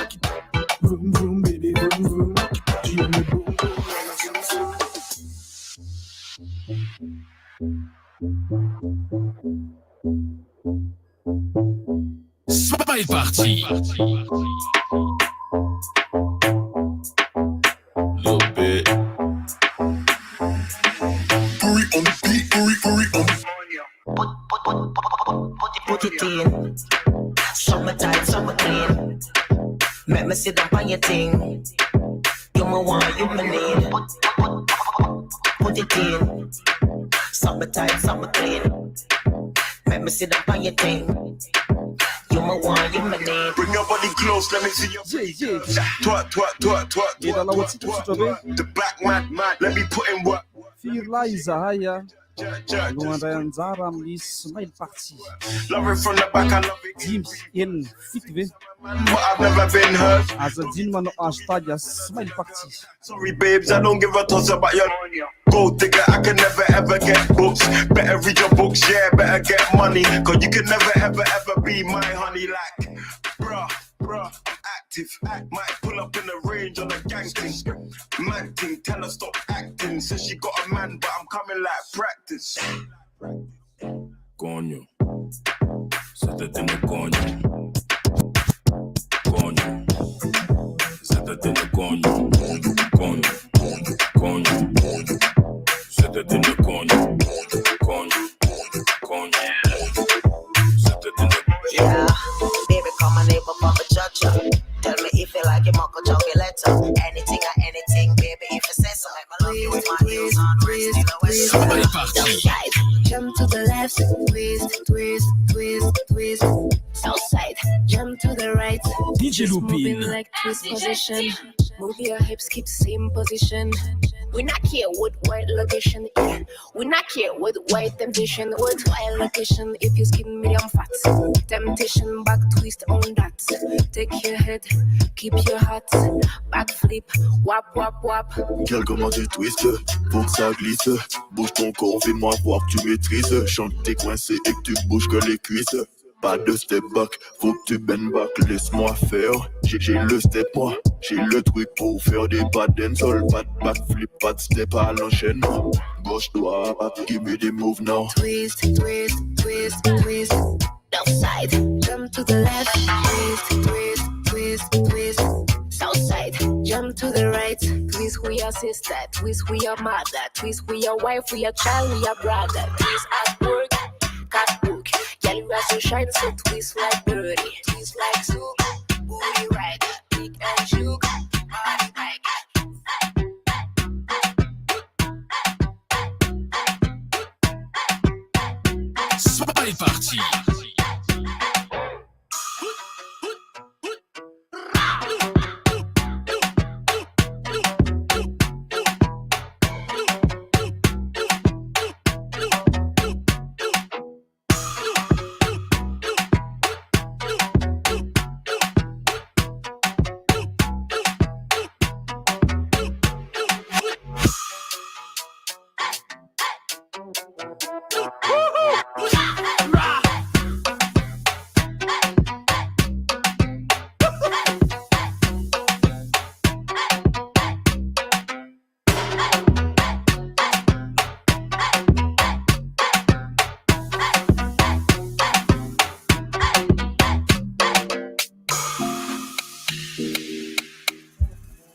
Vroom vroom, baby, vroom vroom. Tu aimes le boom boom, when I zoom zoom. Smile Party. Summer tight, summer clean. Make me sit down on your thing. You my one, you my need. Put it in. Summer tight, summer clean. Make me sit down on your thing. You my one, you my need. Bring your body close, let me see your twerk, twerk, twerk, twerk, twerk, twerk. The black man, let me put in work. Firla izahay alohandray anjara amin'ny Smile Party. Love it from the back, I love it. Dimy, enina, fito ve? But I've never been hurt. Aza dino manao hashtag Smile Party. Sorry babes, I don't give a toss about your gold digger. I can never ever get books. Better read your books, yeah, better get money. Cause you can never ever be my honey. Like, bruh, I'm active. Might pull up in the range on a gang thing. Man thing, tell her stop acting. Says she got a man, but I'm coming like practice. Coño, siéntate en el coño. Coño, siéntate en el coño. Coño, coño, siéntate en el coño. Coño, coño, siéntate en el coño. Yeah, baby, call my neighbor from the church. Tell me if you like your mocha chocolate. Anything or anything, baby, if you say so. I love you with my heels on, wrist in the west. Somebody party. Jump to the left, twist, twist, twist, twist. Southside, jump to the right. DJ Moving Lupin. like twist position. Move your hips, keep same position. We not care with white location, yeah. We not care with white temptation, with white location. If you skin medium fat, temptation back twist on that. Take your head, keep your heart, back flip, wap wap wap. Quel comment tu twistes, faut que ça glisse. Bouge ton corps, fais-moi voir que tu maîtrises. Chante t'es coincé et que tu bouges que les cuisses. Pas de step back, faut que tu bend back, laisse-moi faire. J'ai le step moi, j'ai le truc pour faire des pas dancehall. Pas de backflip, pas de step à l'enchaînement. Gauche, droite, give me the move now. Twist, twist, twist, twist. Outside, jump to the left. Twist, twist, twist, twist. Southside, jump to the right. Twist, we are sister. Twist, we are mother. Twist, we are wife. We are child. We are brother. Twist at work, catwalk. Girl, you are so shine, so twist like birdie. Twist like soup, booty right. Big and juke, body bike. Smile Party.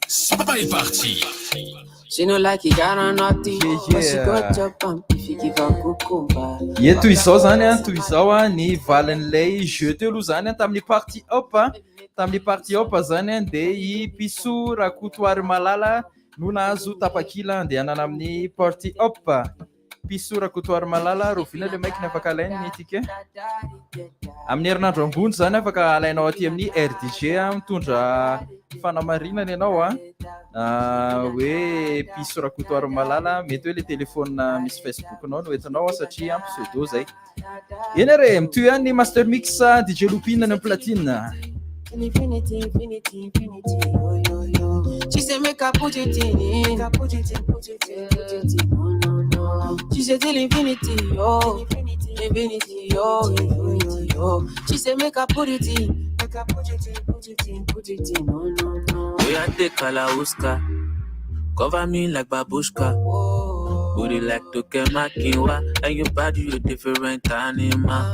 Smile Party. She no like you got on naughty, but she got your pump if you give her cucumber. Eto izao zany a, toy izao a ny valin'ilay jeu teo aloha zany a tamin'ny party hop a. Tamin'ny party hop zany a de I Piso Rakotoary Malala no nahazo tapakila andehanana amin'ny party hop. Piso Rakotoary Malala rovina le maiky ny afaka alainy ny etika. Amin'ny herinandro ambony zany afaka alainao aty amin'ny RDG mitondra fanamarinana ianao a. Hoe Piso Rakotoary Malala mety hoe le téléphone misy Facebook nao no entinao satria pseudo zay. Eny re mitoy any Master Mix DJ Lupin ny platine. Infinity, infinity, infinity, yo, yo, yo. She said make her put it in, put it in, put it in, put it in, no, no, no. She said till infinity, yo, infinity, yo, infinity, yo. She said make her put it in, put it in, put it in, put it in, no, no, no. We are the Kalauska, cover me like babushka. Booty like Tokemakiwa, and your body you different animal.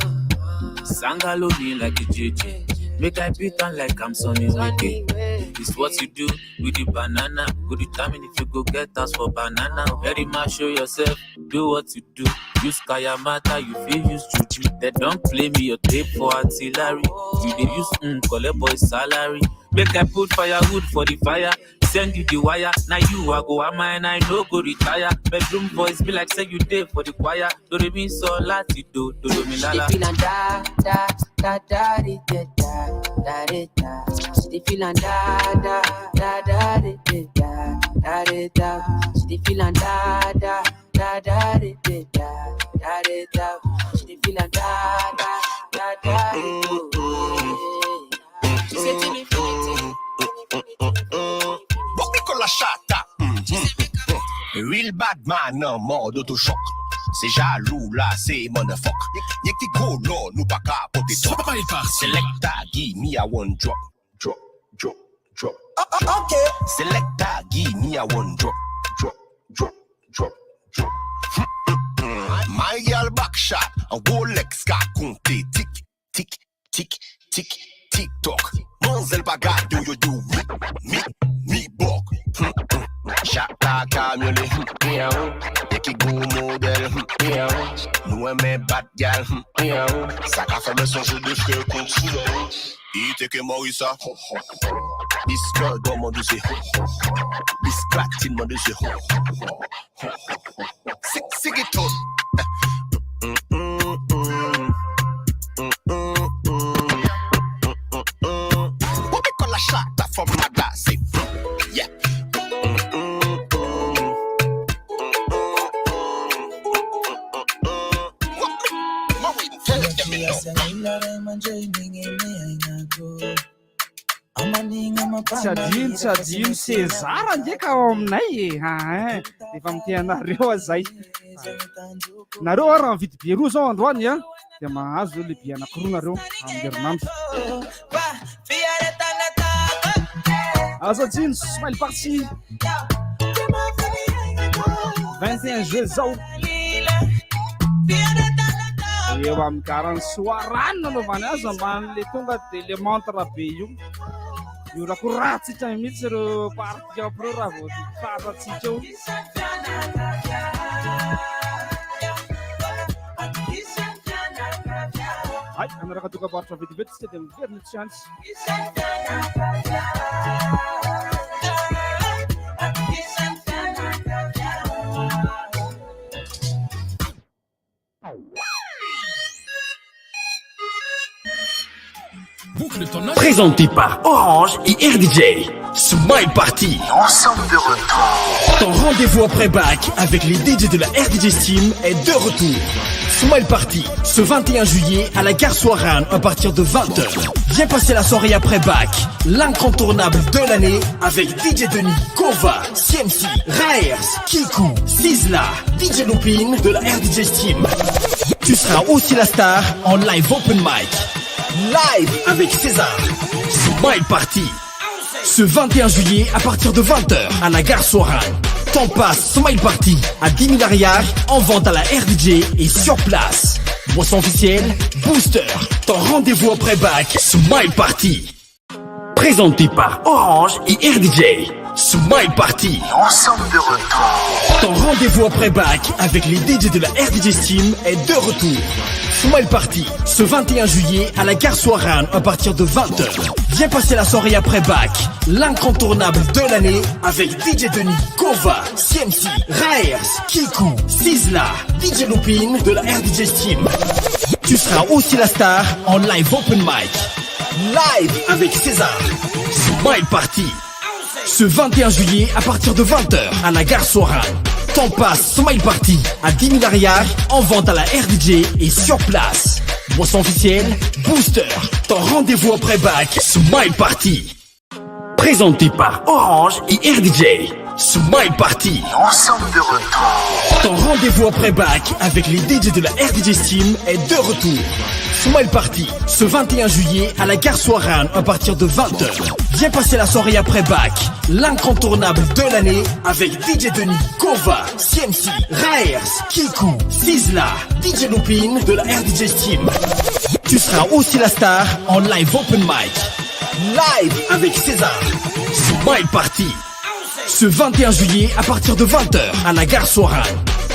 Sangaloni like a JJ. Make I pretend like I'm Sonny Wicked. It's what you do with the banana. Go determine if you go get us for banana. Very much show yourself, do what you do. Use Kayamata, you feel use juju. They don't play me your tape for artillery. You they use collect boy salary. Make I put firewood for the fire. Send you the wire. Now you are go am and I no go retire. Bedroom boys be like say you day for the choir. Do they mean so lati do me lala. She feelin' da da da da da da da da da. She feelin' da da da da da da da da da. She feelin' da da da da da da da da da. She feelin' da da da da da. She said to me, What we call a shot Real bad man en mode autochoc. C'est jaloux là, c'est motherfuck. Y'a qui gros là, nous pas capoter toi. Selecta, give me a one drop. Drop, drop, drop. Okay. Selecta, give me a one drop. Drop, drop, drop, drop. My girl back shot, un Rolex qu'a compté. Tic, tic, tic, tic, tic toc. Manzel bagade, yo yo yo. Mi bok. Shot la camionnet, y'a qui go modèle, nous aimons bad gal, ça qu'a fait son jeu de frère contre sous. Il était que Morissa, Biscuit dans mon dossier, Bisclatine mon dossier. C'est qui tout? What we call a shot from Mada, c'est yeah. Tsy adino César ndraika ao aminay efa miteny anareo azay. Nareo raha mividy be roa zao androany a dia mahazo le be anankiroa nareo amin'ny herinandro. Aza dino Smile Party 21 juillet zao. Eo amin'ny garany soarany nanaovany azy amban'le tonga dia le mantra be io. Io raha koa ratsika mihitsy ireo party up reo raha vao fatatsika eo. Ay, anaraka tokabarotra vetivety tsy dia miverina tsy antsy. Présenté par Orange et RDJ. Smile Party. Ensemble de retour. Ton rendez-vous après bac avec les DJ de la RDJ Steam est de retour. Smile Party, ce 21 juillet à la gare Soirane à partir de 20h. Viens passer la soirée après bac, l'incontournable de l'année avec DJ Denis, Kova, CMC, Raers, Kikou, Sizzla, DJ Lupin de la RDJ Steam. Tu seras aussi la star en live open mic. Live avec César. Smile Party. Ce 21 juillet à partir de 20h à la gare Soirane. T'en passes Smile Party à 10 000 arrières en vente à la RDJ et sur place. Boisson officielle, Booster. Ton rendez-vous après bac, Smile Party. Présenté par Orange et RDJ. Smile Party. Ensemble de retour. Ton rendez-vous après bac avec les DJ de la RDJ Steam est de retour. Smile Party, ce 21 juillet à la gare Soirane à partir de 20h. Viens passer la soirée après bac, l'incontournable de l'année avec DJ Denis, Kova, CMC, Raers, Kikou, Sizzla, DJ Lupin de la RDJ Steam. Tu seras aussi la star en live open mic. Live avec César. Smile Party. Ce 21 juillet à partir de 20h à la gare Soirane. T'en passes Smile Party à 10 000 arrières en vente à la RDJ et sur place. Boisson officielle, Booster. Ton rendez-vous après bac, Smile Party. Présenté par Orange et RDJ. Smile Party. Ensemble de retour. Ton rendez-vous après bac avec les DJ de la RDJ Steam est de retour. Smile Party, ce 21 juillet à la gare Soirane à partir de 20h. Viens passer la soirée après bac, l'incontournable de l'année avec DJ Denis, Kova, CMC, Raers, Kikou, Sizzla, DJ Lupin de la RDJ Steam. Tu Tu seras aussi la star en live open mic. Live avec César. Smile Party. Ce 21 juillet à partir de 20h à la gare Soirane.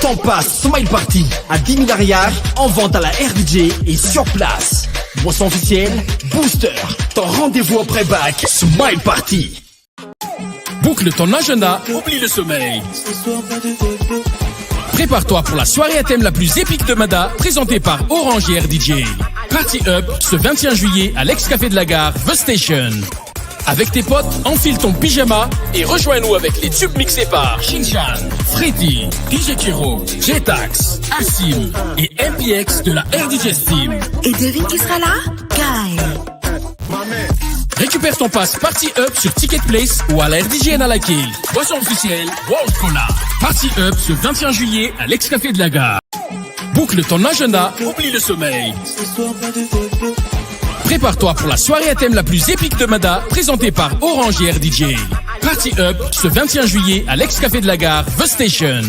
Temps passe Smile Party à 10 000 arrières en vente à la RDJ et sur place. Boisson officielle, Booster. Ton rendez-vous après bac, Smile Party. Boucle ton agenda, oublie le sommeil. Prépare-toi pour la soirée à thème la plus épique de Mada, présentée par Orange et RDJ. Party Up ce 21 juillet à l'ex-café de la gare, The Station. Avec tes potes, enfile ton pyjama et rejoins-nous avec les tubes mixés par Shinchan, Freddy, DJ Kiro, Jetax, Assim et MPX de la RDJ Team. Et devine qui sera là? Kyle. Récupère ton pass Party Up sur Ticket Place ou à la RDJ à la Kill. Boisson officielle, World Cola. Party Up ce 21 juillet à l'ex-café de la gare. Boucle ton agenda, oublie le sommeil. Prépare-toi pour la soirée à thème la plus épique de Mada, présentée par Orange et RDJ. Party Up ce 21 juillet à l'ex-café de la gare, The Station.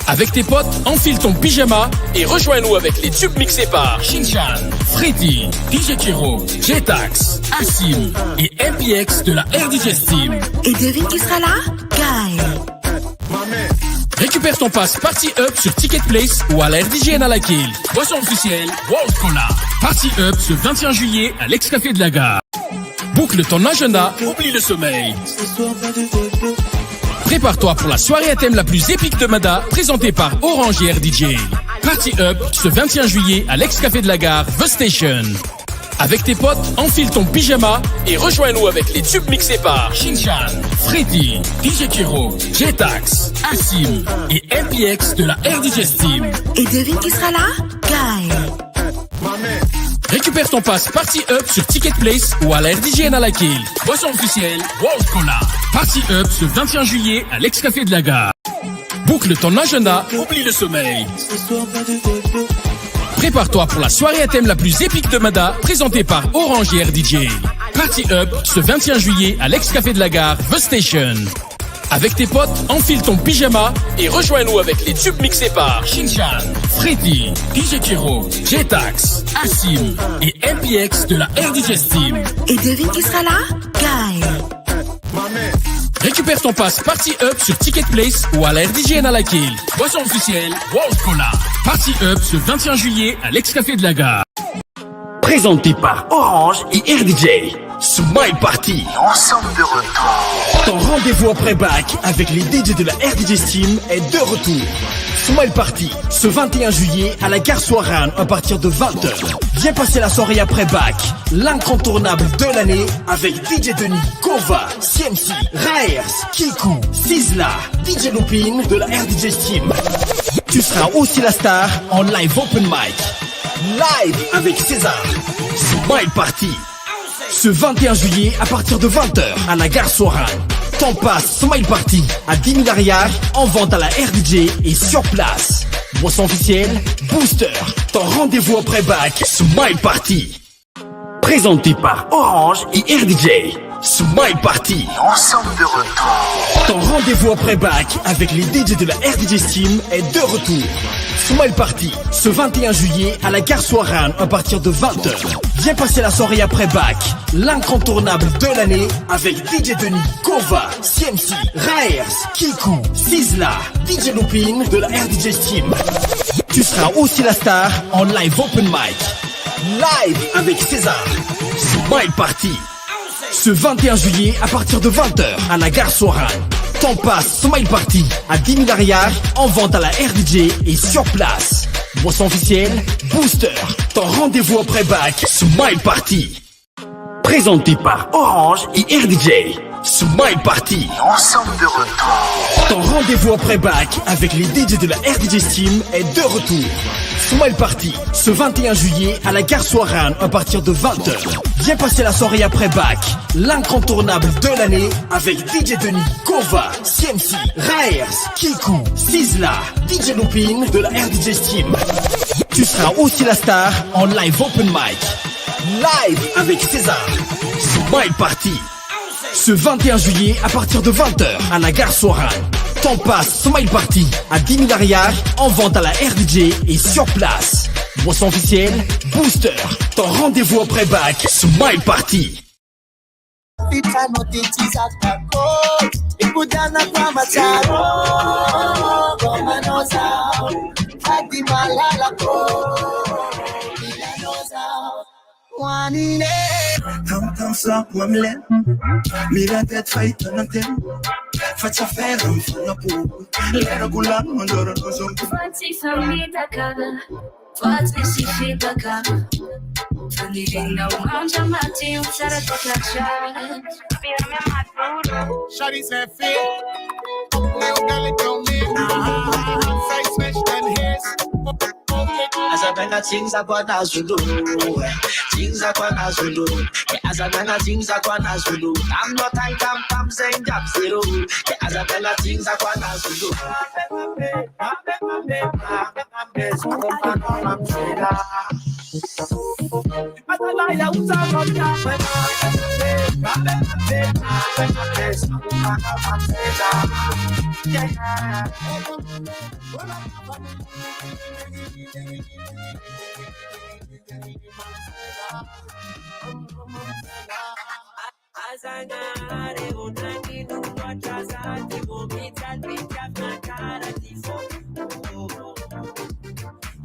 Avec tes potes, enfile ton pyjama et rejoins-nous avec les tubes mixés par Shinchan, Freddy, DJ Kiro, Jetax, Assim et MPX de la RDJ Team. Et devine qui sera là? Kyle. Récupère ton pass Party Up sur Ticket Place ou à la RDJ à la Kill. Boisson officielle, World Cola. Party Up ce 21 juillet à l'ex-café de la gare. Boucle ton agenda, oublie le sommeil. Prépare-toi pour la soirée à thème la plus épique de Mada, présentée par Orange et RDJ. Party Up ce 21 juillet à l'ex-café de la gare, The Station. Avec tes potes, enfile ton pyjama et rejoins-nous avec les tubes mixés par Shinchan, Freddy, DJ Kiro, Jetax, Assim et MPX de la RDJ Team. Et devine qui sera là? Kyle. Récupère ton pass Party Up sur Ticket Place ou à la RDJ à la Kill. Boisson officielle, World Cola. Party Up ce 21 juillet à l'ex-café de la gare. Boucle ton agenda, oublie le sommeil. Prépare-toi pour la soirée à thème la plus épique de Mada, présentée par Orange et RDJ. Party Up ce 21 juillet à l'ex-café de la gare, The Station. Avec tes potes, enfile ton pyjama et rejoins-nous avec les tubes mixés par Shinchan, Freddy, DJ Kiro, Jetax, Assim et MPX de la RDJ Team. Et devine qui sera là? Kyle. Récupère ton pass Party Up sur Ticket Place ou à la RDJ à la Kill. Boisson officielle, World Cola. Party Up ce 21 juillet à l'ex-café de la gare. Présenté par Orange et RDJ. Smile Party. Ensemble de retour. Ton rendez-vous après bac avec les DJ de la RDJ Team est de retour. Smile Party ce 21 juillet à la gare Soirane à partir de 20h. Viens passer la soirée après bac, l'incontournable de l'année avec DJ Denis, Kova, CMC, Raers, Kikou, Sizzla, DJ Lupin de la RDJ Team. Tu seras aussi la star en live open mic. Live avec César. Smile Party. Ce 21 juillet à partir de 20h à la gare Soirane. Temps passe Smile Party à 10 000 arrières en vente à la RDJ et sur place. Boisson officielle, Booster. Ton rendez-vous après bac, Smile Party. Présenté par Orange et RDJ. Smile Party. Ensemble de retour. Ton rendez-vous après bac avec les DJ de la RDJ Team est de retour. Smile Party ce 21 juillet à la gare Soirane à partir de 20h. Viens passer la soirée après bac, l'incontournable de l'année avec DJ Denis, Kova, CMC, Raers, Kikou, Sizzla, DJ Lupin de la RDJ Team. Tu seras aussi la star en live open mic. Live avec César. Smile Party. Ce 21 juillet à partir de 20h à la gare Soirane. Temps passe Smile Party à 10 000 arrières en vente à la RDJ et sur place. Boisson officielle, Booster. Ton rendez-vous après bac, Smile Party. Présenté par Orange et RDJ. Smile Party. Ensemble de retour. Ton rendez-vous après bac avec les DJ de la RDJ Team est de retour. Smile Party ce 21 juillet à la gare Soirane à partir de 20h. Viens passer la soirée après bac, l'incontournable de l'année avec DJ Denis, Kova, CMC, Raers, Kikou, Sizzla, DJ Lupin de la RDJ Team. Tu seras aussi la star en live open mic. Live avec César. Smile Party. Ce 21 juillet à partir de 20h à la gare Soirane. Temps passe Smile Party à 10 000 arrières en vente à la RDJ et sur place. Boisson officielle, Booster. Ton rendez-vous après bac, Smile Party. Tam sa wamlen mira det fight na tem faccia ferro mi fanno pu l'ero gulan mandoro no son Fati famita cara Fati si fita cara Fani ringa un'angia matti un sarà da cacciare Firme maturo Shawty said fit Little girl it don't mean Face mesh and hairs Azabena things akwana zulu things akwana zulu Azabena things akwana zulu I'm not time tam saying jab zero Azabena things akwana zulu Azangare utrangi nungwa chazati Vomita picha nakara tifo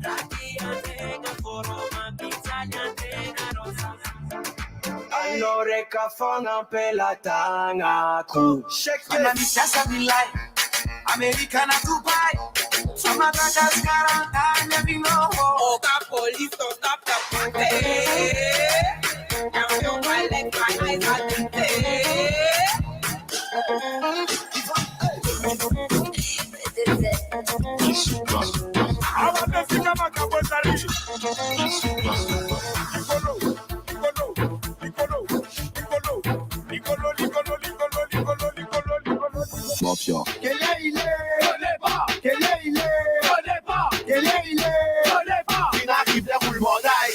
Raki antenga foroma pizza nyantenga rosa Allora cafona pelatanga ku shake it na misasa bilai Americana Dubai from Madagascar and never know Oh the police don't stop the police Now you my leg my eyes are Mafia. Quel est, quel est, il arrive le roulement d'ail.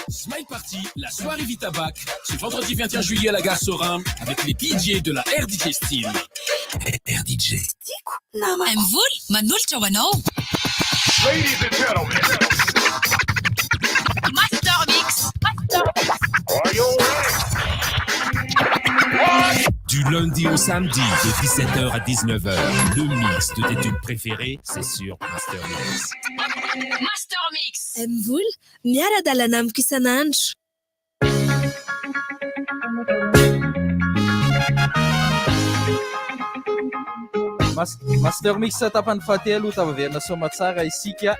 Smile Party, la soirée Vitabac, ce vendredi 21 juillet à la gare Sorin avec les DJ de la RDJ Steam. RDJ. Mvul, manulcha wano. Ladies and gentlemen. Master Mix. Are you ready? Du lundi au samedi, de 17h à 19h, le mix de tes tubes préférés, c'est sur Master Mix. Master Mix. Mvul, miara-dalana amiko isan'andro. Master Mix tapany fahatelo tavaverina soma tsara isika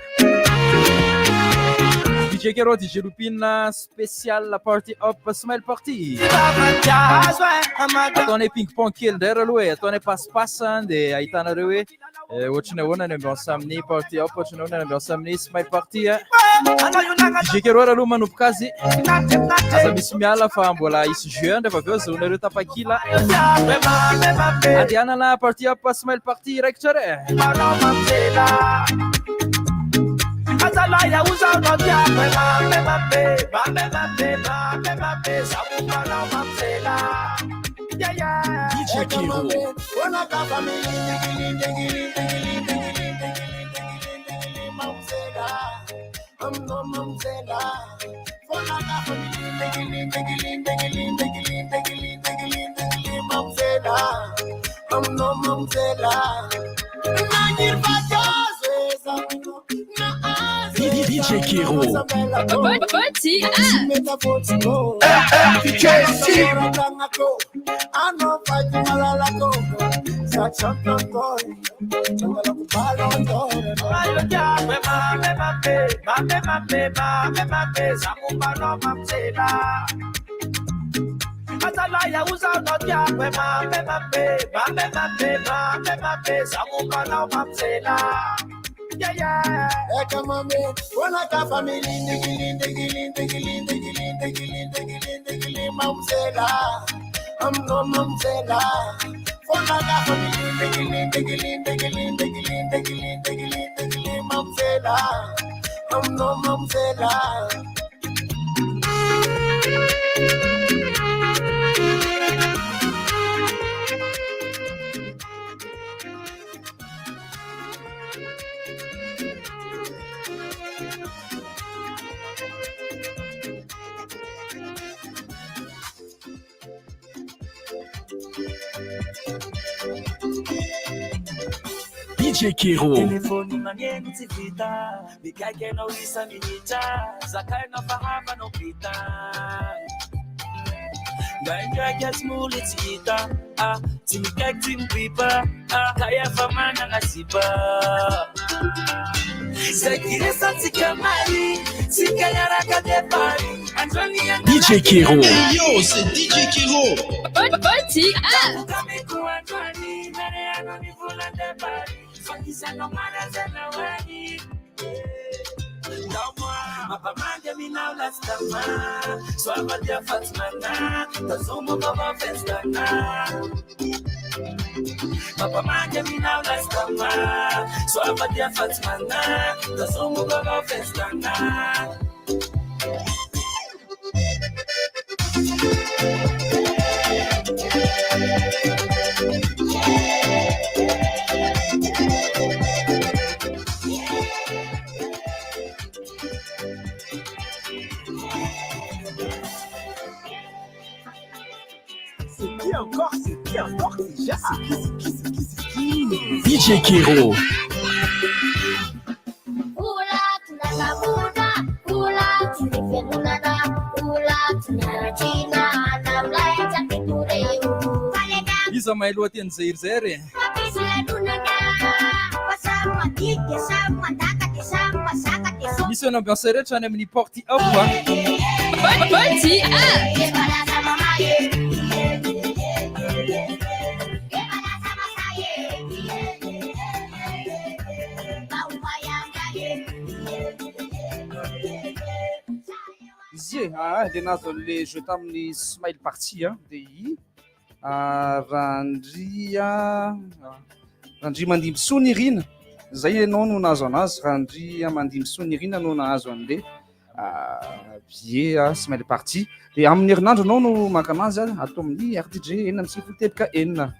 DJ Kero, DJ Lupina, spécial party up Smile Party. Ataonay ping-pong kely ndray raha aloha ataonay passe-passe dia ahitanareo hoe ohatrany ahoana ny ambiance amin'ny party up, ohatrany ahoana ny ambiance amin'ny Smile Party. DJ Kero aloha manomboka azy aza misy miala fa mbola isy jeu ndrefa aveo zonareo tapakila andehanana partie up smile partie raikitra re DJ Kero. DJ Kero. Party Yeah, yeah. Come on, man. When I got family, Mamsela. I'm no Mamsela. When I got family, Mamsela. I'm no Mamsela. DJ Kero. Telefoni maneno tivita, mikake na uisa minita, zakai na fahama no pita. Ganja get muli tita, timikak timpipa, kaya famana ngasipa. Sekire santi kamari, sikayara kadepari. DJ Kero. Yo, c'est DJ Kero. Party Mapamanga mina ulastama, swaba dia fatmana, tazumo baba festana. Mapamanga mina ulastama, swaba dia fatmana, tazumo baba festana. DJ Kero. iza mahay lohateny zairy zay re misy une ambiance rehetra any amin'ny porty up Party izy le nazo le jeu tamin'ny smile party de i randria mandimby sonirina zay anao no nazo anazy randria mandimby sonirina no nahazo an'le bie smile party de amin'ny herinandro anao no maka anazy atao amin'ny RDJ enina amby sivifolo teboka enina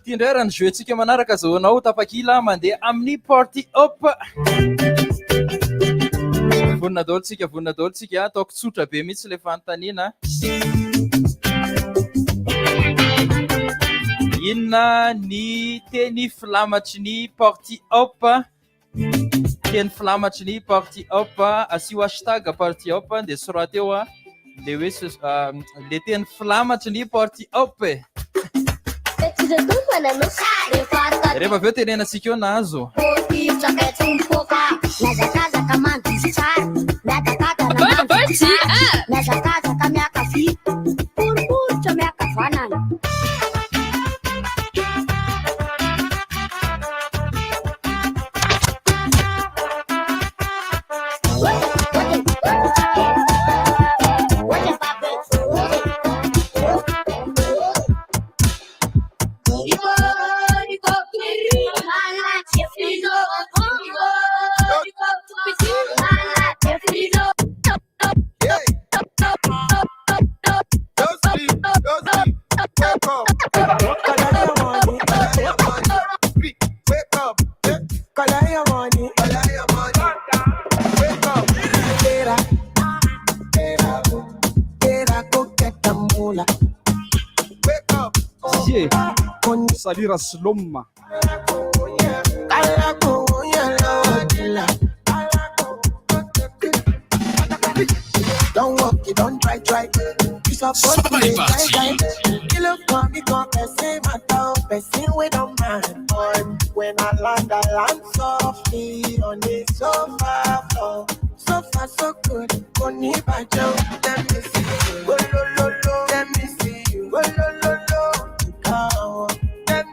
indray raha ny jeutsika manaraka zao anao tapakila mandeha amin'ny party up vonina daolotsika ataoko tsotra be mihitsy le fanontaniana inona ny teny filamatry ny party up teny filamatry ny party up asio hashtag party up de sorate eo le hoe le teny filamatry ny party up e. Rehefa avy eo tenenantsika eo nazo. Miazakazaka miakavy poriporotra miakavanana. Salira Slum. Don't walk, you don't try. You support me, try. You look for me, come person, my dog, person we don't mind. When I land softly on the sofa floor. So far, so good. Koni bajo, let me see you. Go lo lo lo, let me see you. Go lo lo lo, go. Let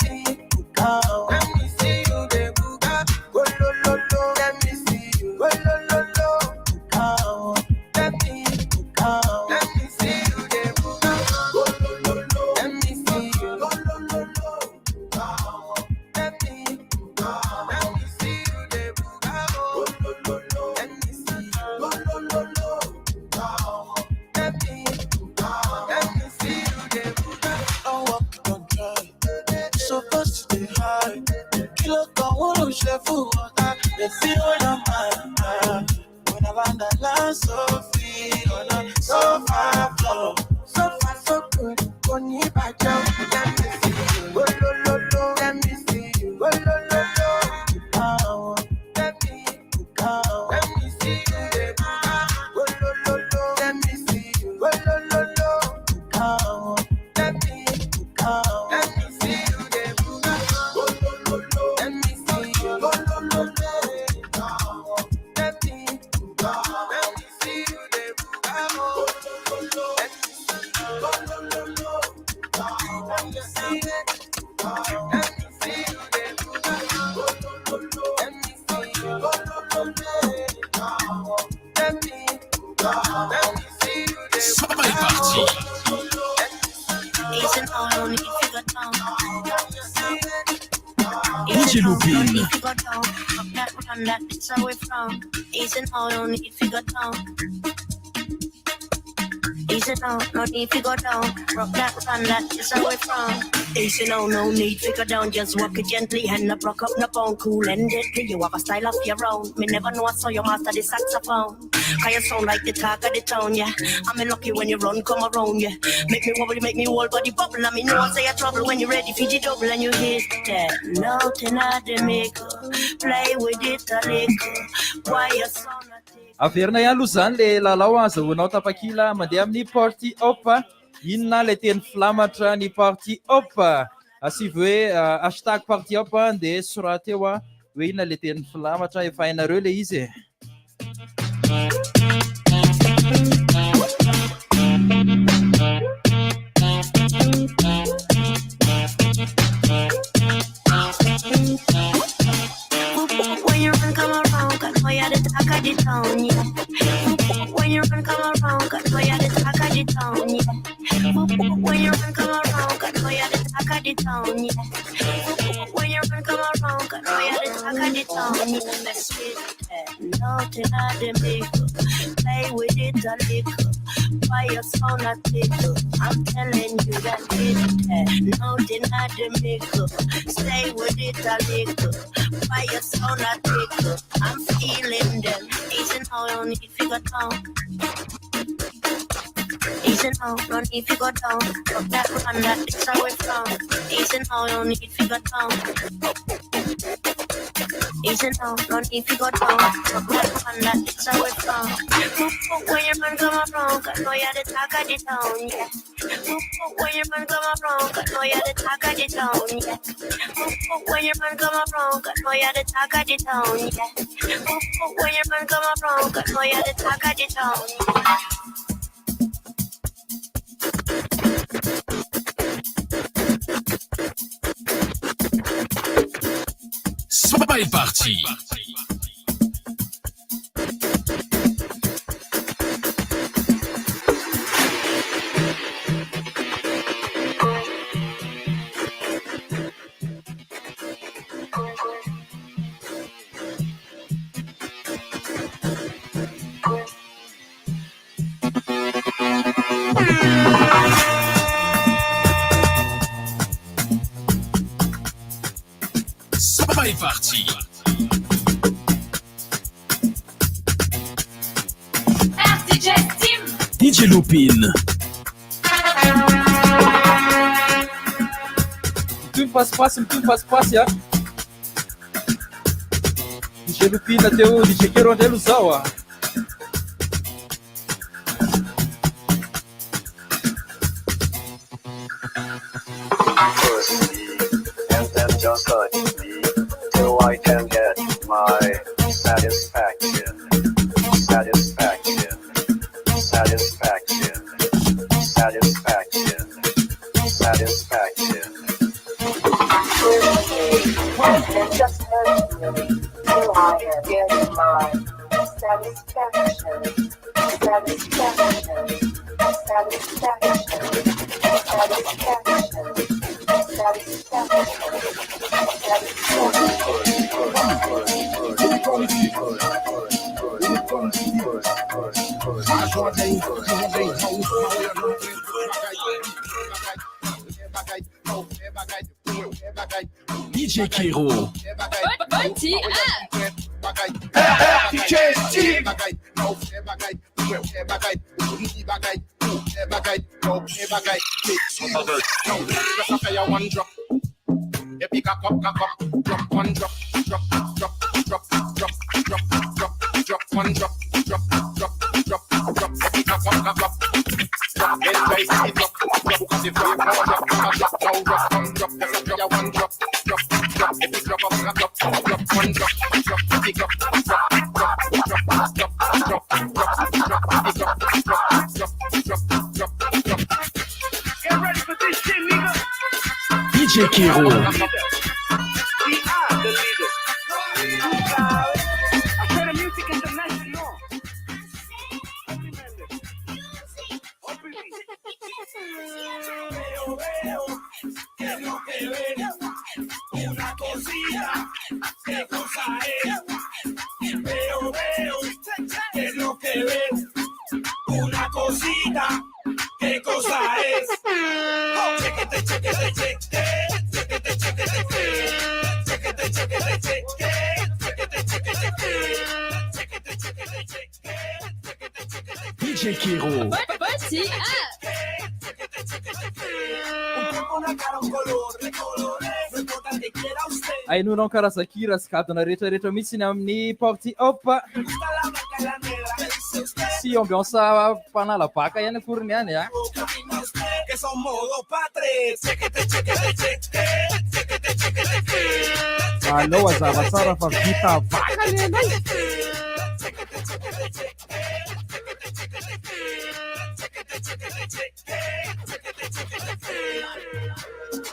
me see you, the buga. Go lo lo lo, let me see you. Go lo lo lo, go. Let me see you, the buga. Go lo lo lo, let me see you. Go lo lo lo, go. Let me see you, the buga. Go lo lo lo, let me see you. Go lo lo lo, go. Let me see you, the buga. Don't walk, don't try. Supposed to be high. Kilo go chef water. Let's see what I'm at. When I land the land so free on a sofa floor. So far so good. Koni bajo. Let me see you. Go lo lo lo. Let me see you. Go lo lo lo. Let me see you. The go lo lo lo. Let me see you. Go lo lo lo. Let me see you. The go lo lo lo. Let me see you. Go lo lo lo. Let me see you. The go lo lo lo. Somebody party. DJ Lupin. That's where we're from. Easy now, no need to go down. Easy now, no need to go down. Rock that, run that, that's where we're from. Easy now, no need to go down. Just walk it gently and not rock up no bone. Cool and deadly, you have a style of your own. Me never know I saw you master the saxophone. Cause you sound like the talk of the town, yeah. I'm lucky when you run, come around, yeah. Make me wobble, make me whole body bubble. I mean, no one say you trouble when you're ready, feed you double and you hit that. Nothing I the maker. Play with it a little. Why you sound Averina ihany aloha zany le lalao azahoanao tapakila mandeha amin'ny party hop. Inona le teny filamatra ny party hop? Asivy hoe hashtag party hop dia sorata eo hoe inona le teny filamatra efa hainareo le izy e. When you run, come around, cause boy, you're the talk of the town, yeah. When you run, come around, cause boy, you're the talk of the town, yeah. When you run, come around, cause boy, you're the talk of the town, yeah. When you run, come around, cause boy, you're the talk of the town, yeah. Mess with that, nothing I the make. Play with it a little. Why you sound a tickle? I'm telling you that it's nothing I the make. Stay with it a little. Why you sound a tickle? I'm feeling them. Easy now, don't need to go down. Easy now, don't need to go down. Drop that run, that it's how we from. Easy now, don't need to go down. Easy now, no need to go down. That one that is how it's gone. When your man come around, I know you're the talk of the town, yeah. When your man come around, I know you're the talk of the town, yeah. When your man come around, I know you're the talk of the town, yeah. When your man come around, I know you're the talk of the town, yeah. Smile Party. Smile Party. RDJ Team. DJ Lupin. Tudo passe, já. DJ Lupin até o DJ Queiroz dele usar, ó. And then just touch me till I can get my satisfaction. And then just touch me till I can get my satisfaction. DJ Kiro. Party up. DJ Steve. One drop. You pick a cup, drop one drop, drop one drop, drop. Pick a cup, then raise it drop, because if you drop, no drop, one drop, that's a one drop, drop. If you drop one drop, pick up, drop. Get ready for this shit, nigga. DJ Kiro. We are the leaders. I play the music international. Una cosita, qué cosa es. Veo, qué es lo que ves. Una cosita, qué cosa es. Chequete. DJ Kiro. Party up. Hainonao karazakira sikadona rehetrarehetra mihitsy ny amin'ny party up sy ambiance mpanalabaka ihany akoriny ihany a. Anao azava tsara fa vita vaka ny anay.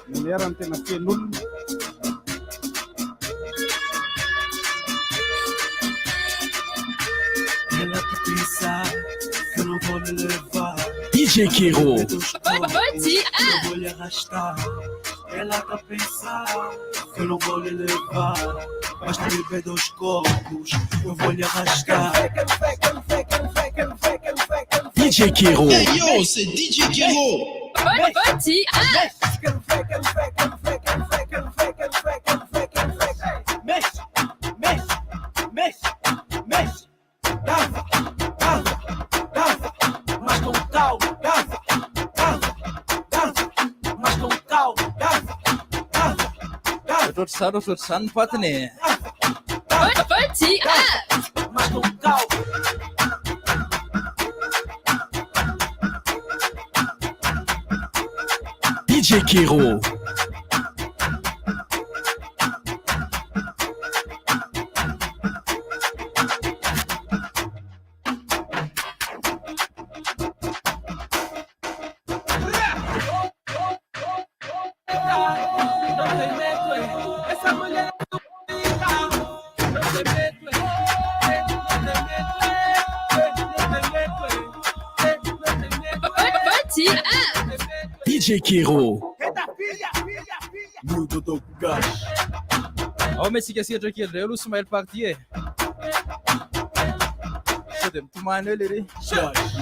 Minera ny tena fian'olona. DJ Kiro. Party up. Ela tá pensando que eu não vou lhe levar, mas não lhe ver dos corpos, eu vou lhe arrastar. DJ Kiro. Hey yo, c'est DJ Kiro. Party up. Mas com tal, Ohatr'izany ny patiny. Party up. DJ Kero. Party up. DJ Kero. ao mesikasihatra kely reo aloha Smail Party e sady mitomany eo le re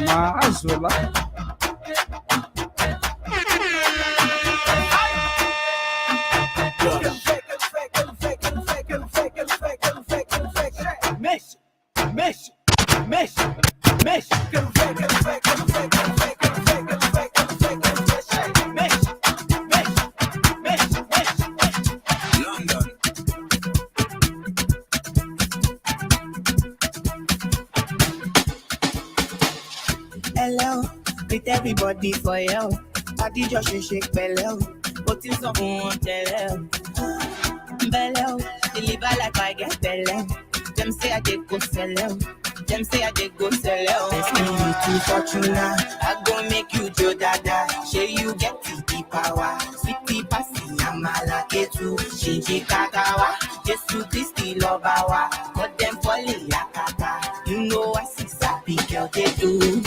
mahazo la Hello, with everybody for you. Party just shake bello. But it's not one bello. Bello, deliver like I get bello. Them say I did go sell out. Them say I did go sell out. Let's make you too fortuna. I go make you Joe Dada. Show you get the power. Sweetie passy, amala ketu. Shinji kakawa. Jesu Christi lobawa. Got them falling yakata. You know I see sappy girl they do.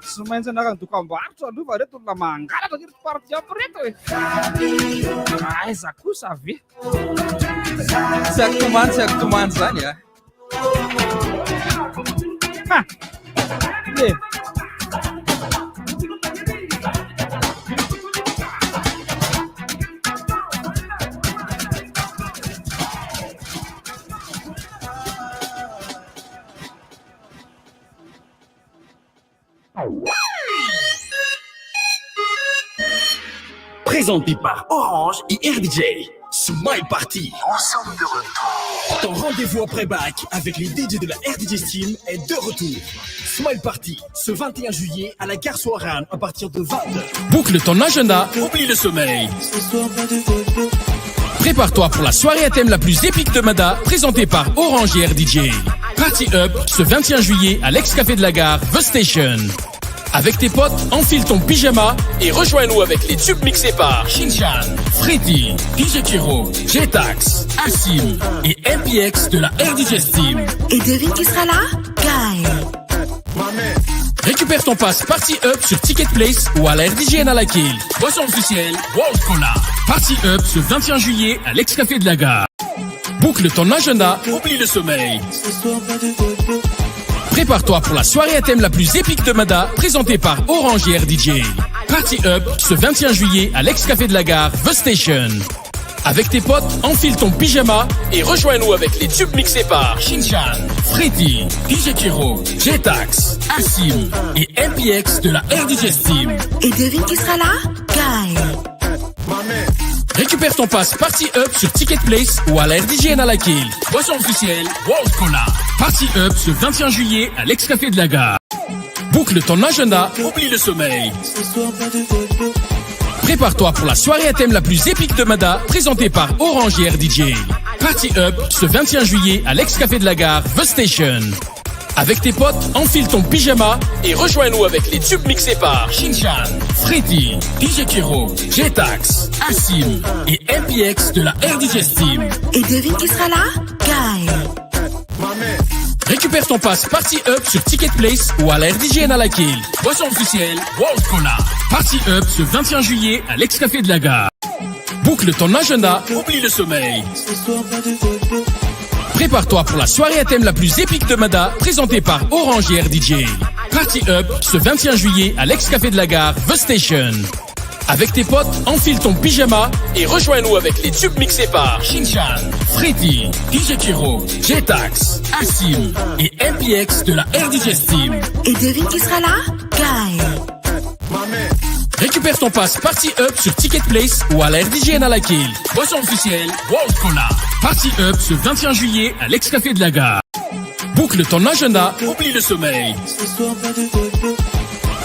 Sumainza nakandokam-barotra alova reto la mangalatra reto party up reto e aizako savy tsy akitomany zany a Présenté par Orange et RDJ. Smile Party. Ensemble de retour. Ton rendez-vous après bac avec les DJ de la RDJ Steam est de retour. Smile Party, ce 21 juillet à la gare Soirane à partir de 20h. Boucle ton agenda, oublie le sommeil. Prépare-toi pour la soirée à thème la plus épique de Mada, présentée par Orange et RDJ. Party Up, ce 21 juillet à l'ex-café de la gare, The Station. Avec tes potes, enfile ton pyjama et rejoins-nous avec les tubes mixés par Shinchan, Freddy, DJ Kero, Jetax, Assim et MPX de la RDJ Steam. Et devine qui sera là? Guy. Récupère ton pass Party Up sur Ticket Place ou à la RDJ à la Kill. Boisson officielle, World Cola. Party Up ce 21 juillet à l'ex-café de la gare. Boucle ton agenda, oublie le sommeil. Prépare-toi pour la soirée à thème la plus épique de Mada, présentée par Orange et RDJ. Party Up ce 21 juillet à l'ex-café de la gare, The Station. Avec tes potes, enfile ton pyjama et rejoins-nous avec les tubes mixés par Shinchan, Freddy, DJ Kero, Jetax, Assim et MPX de la RDJ Steam. Et devine qui sera là? Guy. Récupère ton pass Party Up sur Ticket Place ou à la RDJ à la Kill. Boisson officielle, World Cola. Party Up ce 21 juillet à l'ex-café de la gare. Boucle ton agenda, oublie le sommeil. Prépare-toi pour la soirée à thème la plus épique de Mada, présentée par Orange et RDJ. Party Up ce 21 juillet à l'ex-café de la gare, The Station. Avec tes potes, enfile ton pyjama et rejoins-nous avec les tubes mixés par Shinchan, Freddy, DJ Kero, Jetax, Assim et MPX de la RDJ Steam. Et devine qui sera là? Guy. Récupère ton pass Party Up sur Ticket Place ou à la RDJ à la Kill. Boisson officielle, World Cola. Party Up ce 21 juillet à l'ex-café de la gare. Boucle ton agenda, oublie le sommeil. Prépare-toi pour la soirée à thème la plus épique de Mada, présentée par Orange et RDJ. Party Up ce 21 juillet à l'ex-café de la gare, The Station. Avec tes potes, enfile ton pyjama et rejoins-nous avec les tubes mixés par Shinchan, Freddy, DJ Kero, Jetax, Assim et MPX de la RDJ Steam. Et devine qui sera là? Guy. Récupère ton pass Party Up sur Ticket Place ou à la RDJ à la Kill. Boisson officielle World Cola. Party Up ce 21 juillet à l'ex-café de la gare. Boucle ton agenda, oublie le sommeil.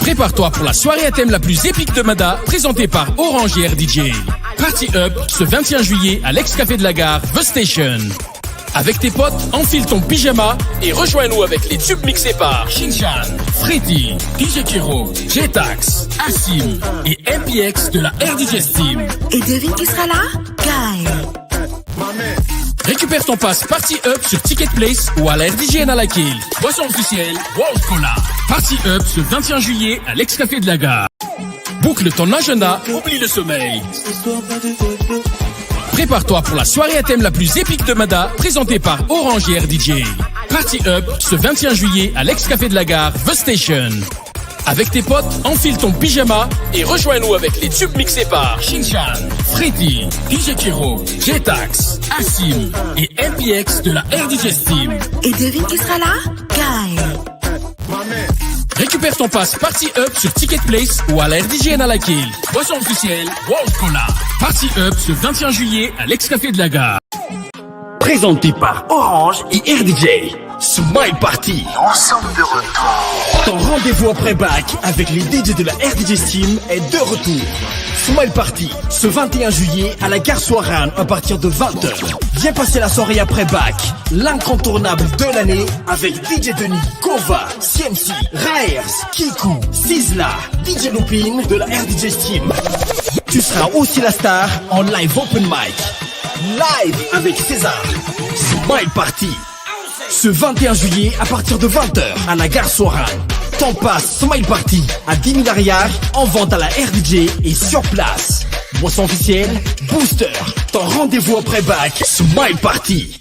Prépare-toi pour la soirée à thème la plus épique de Mada, présentée par Orange et RDJ. Party Up ce 21 juillet à l'ex-café de la gare, The Station. Avec tes potes, enfile ton pyjama et rejoins-nous avec les tubes mixés par Shinchan, Freddy, DJ Kiro, Jetax, Assim et MPX de la RDJ Team. Et devine qui sera là? Guy. Récupère ton pass Party Up sur Ticket Place ou à la RDJ à la Kill. Boisson officielle World Cola. Party Up ce 21 juillet à l'ex-café de la gare. Boucle ton agenda, oublie le sommeil. Prépare-toi pour la soirée à thème la plus épique de Mada, présentée par Orange et RDJ. Party Up ce 21 juillet à l'ex-café de la gare, The Station. Avec tes potes, enfile ton pyjama et rejoins-nous avec les tubes mixés par Shinchan, Freddy, DJ Kiro, Jetax, Assim et MPX de la RDJ Team. Et devine qui sera là? Guy. Récupère ton pass Party Up sur Ticket Place ou à la RDJ à la Kill. Boisson officielle World Cola. Party Up ce 21 juillet à l'ex-café de la gare. Présenté par Orange et RDJ. Smile Party. Ensemble de retour. Ton rendez-vous après-bac avec les DJ de la RDJ Team est de retour. Smile Party, ce 21 juillet à la gare Soirane à partir de 20h. Viens passer la soirée après-bac, l'incontournable de l'année avec DJ Denis, Kova, CMC, Raers, Kikou, Sizzla, DJ Lupin de la RDJ Team. Tu seras aussi la star en live open mic. Live avec César. Smile Party. Ce 21 juillet à partir de 20h à la gare Soirane. Ton passe Smile Party à 10 000 arrières en vente à la RDJ et sur place. Boisson officielle Booster. Ton rendez-vous après-bac Smile Party.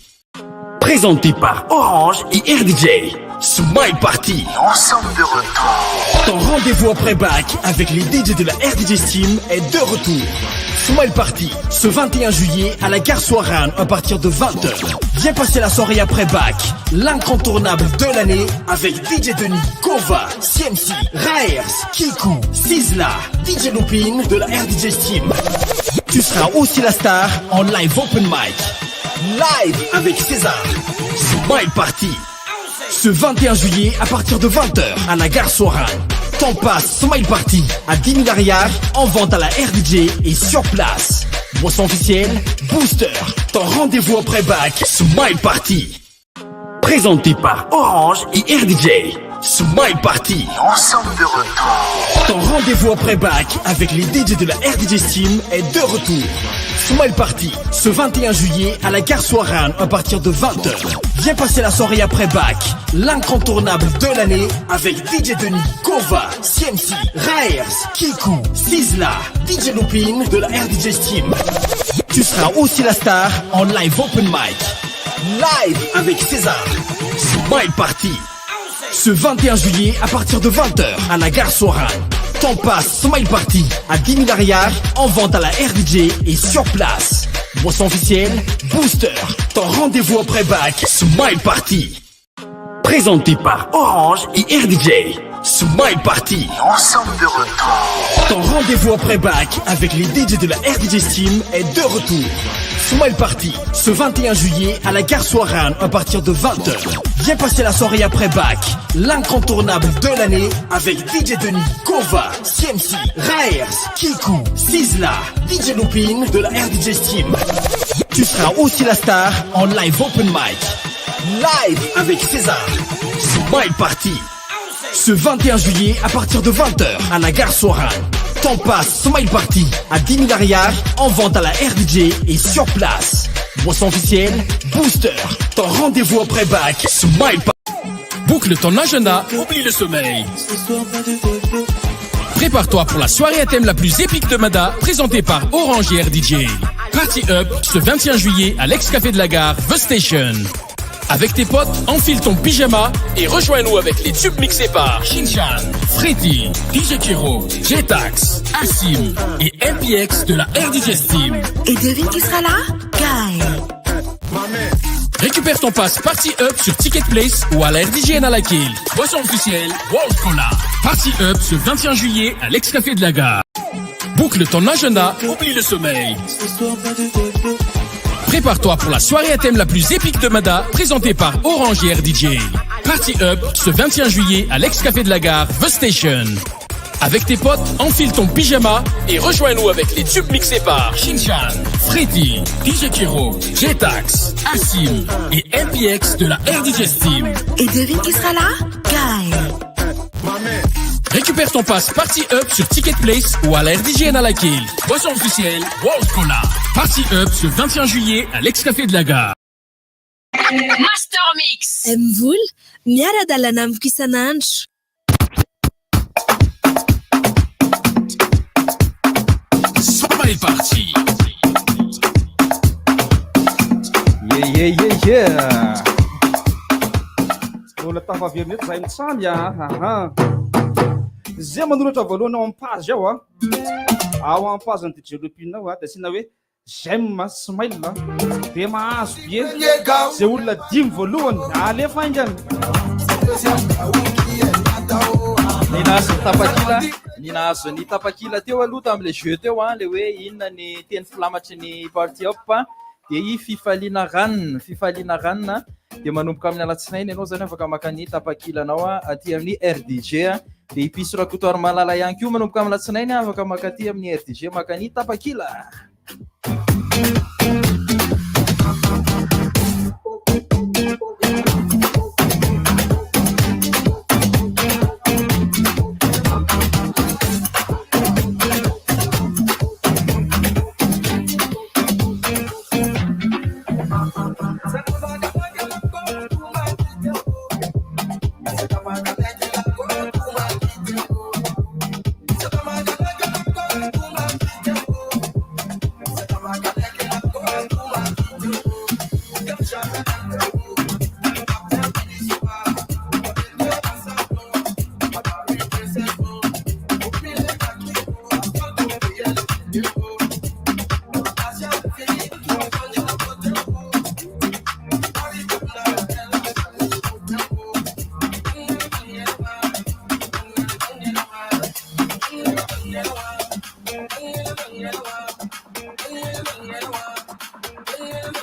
Présenté par Orange et RDJ. Smile Party. Ensemble de retour. Ton rendez-vous après-bac avec les DJ de la RDJ Team est de retour. Smile Party, ce 21 juillet à la gare Soirane à partir de 20h. Viens passer la soirée après-bac, l'incontournable de l'année avec DJ Denis, Kova, CMC, Raers, Kikou, Sizzla, DJ Lupin de la RDJ Team. Tu seras aussi la star en live open mic. Live avec César. Smile Party. Ce 21 juillet à partir de 20h à la gare Soirane. Ton passe Smile Party à 10 000 arrières en vente à la RDJ et sur place. Boisson officielle Booster. Ton rendez-vous après-bac Smile Party. Présenté par Orange et RDJ. Smile Party. Ensemble de retour. Ton rendez-vous après-bac avec les DJ de la RDJ Team est de retour. Smile Party, ce 21 juillet à la gare Soirane à partir de 20h. Viens passer la soirée après-bac, l'incontournable de l'année avec DJ Denis, Kova, CMC, Raers, Kikou, Sizzla, DJ Lupin de la RDJ Team. Tu seras aussi la star en live open mic. Live avec César. Smile Party. Ce 21 juillet à partir de 20h à la gare Soirane. Ton passe Smile Party à 10 000 arrières en vente à la RDJ et sur place. Boisson officielle Booster. Ton rendez-vous après-bac Smile Party. Présenté par Orange et RDJ. Smile Party. Ensemble de retour. Ton rendez-vous après-bac avec les DJ de la RDJ Team est de retour. Smile Party, ce 21 juillet à la gare Soirane à partir de 20h. Viens passer la soirée après-bac, l'incontournable de l'année avec DJ Denis, Kova, CMC, Raers, Kikou, Sizzla, DJ Lupin de la RDJ Team. Tu seras aussi la star en live open mic. Live avec César. Smile Party. Ce 21 juillet à partir de 20h à la gare Soirane. Ton passe Smile Party à 10 000 arrières en vente à la RDJ et sur place. Boisson officielle Booster. Ton rendez-vous après-bac Smile Party. Boucle ton agenda, oublie le sommeil. Prépare-toi pour la soirée à thème la plus épique de Mada, présentée par Orange et RDJ. Party Up ce 21 juillet à l'ex-café de la gare, The Station. Avec tes potes, enfile ton pyjama et rejoins-nous avec les tubes mixés par Shinchan, Freddy, DJ Kiro, Jetax, Assim et MPX de la RDJ Team. Et devine qui sera là? Guy. Récupère ton pass Party Up sur Ticket Place ou à la RDJ à la Kill. Boisson officielle World Cola. Party Up ce 21 juillet à l'ex-café de la gare. Boucle ton agenda, oublie le sommeil. Prépare-toi pour la soirée à thème la plus épique de Mada, présentée par Orange et RDJ. Party Up ce 21 juillet à l'ex-café de la gare, The Station. Avec tes potes, enfile ton pyjama et rejoins-nous avec les tubes mixés par Shinchan, Freddy, DJ Kiro, Jetax, Assim et MPX de la RDJ Steam. Et devine qui sera là? Guy. Récupère ton pass Party Up sur Ticket Place ou à la RDJ Nalakil. Boisson officielle, World Cola. Party Up ce 21 juillet à l'ex-café de la gare. Master Mix. Mvul, miara-dalana amin'ny isan'andro. Samba est parti. Yeah. Mbola tafaverina eto zahay mitsamby zay manoratra voalohany ao ampazy ao ao ampazany ty jelopinao dia asiana hoe j'aime smile dia mahazo be zay olona dimy voalohany alefa aingany ninazo ny tapakila teo aloha tam'le jeu teo le hoe inona ny teny filamatry ny Party Up dia i fifaliana ranona dia manomboka amin'ny alatsinainy ianao zany afaka maka ny tapakilanao aty amin'ny RDJ dia ipiso rakotoary malala ihany koa manomboka amin'ny alatsinainy afaka maka aty amin'ny RDJ maka ny tapakila.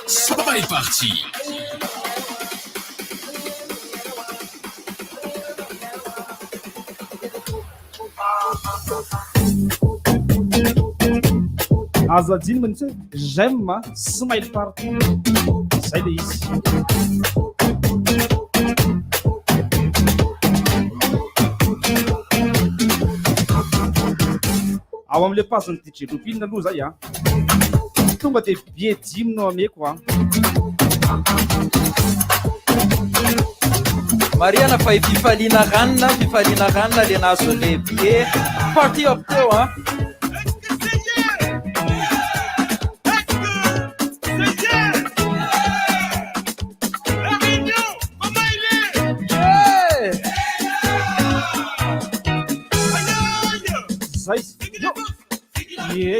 Samba est parti. azo adiny manitsy hoe j'aime smile party zay le izy ao am'le pasiny ty jelopinina aloha zay tonga de bie dimy no ameko Mariana fa fifaliana ranona le nazo le bie Party Up teo zay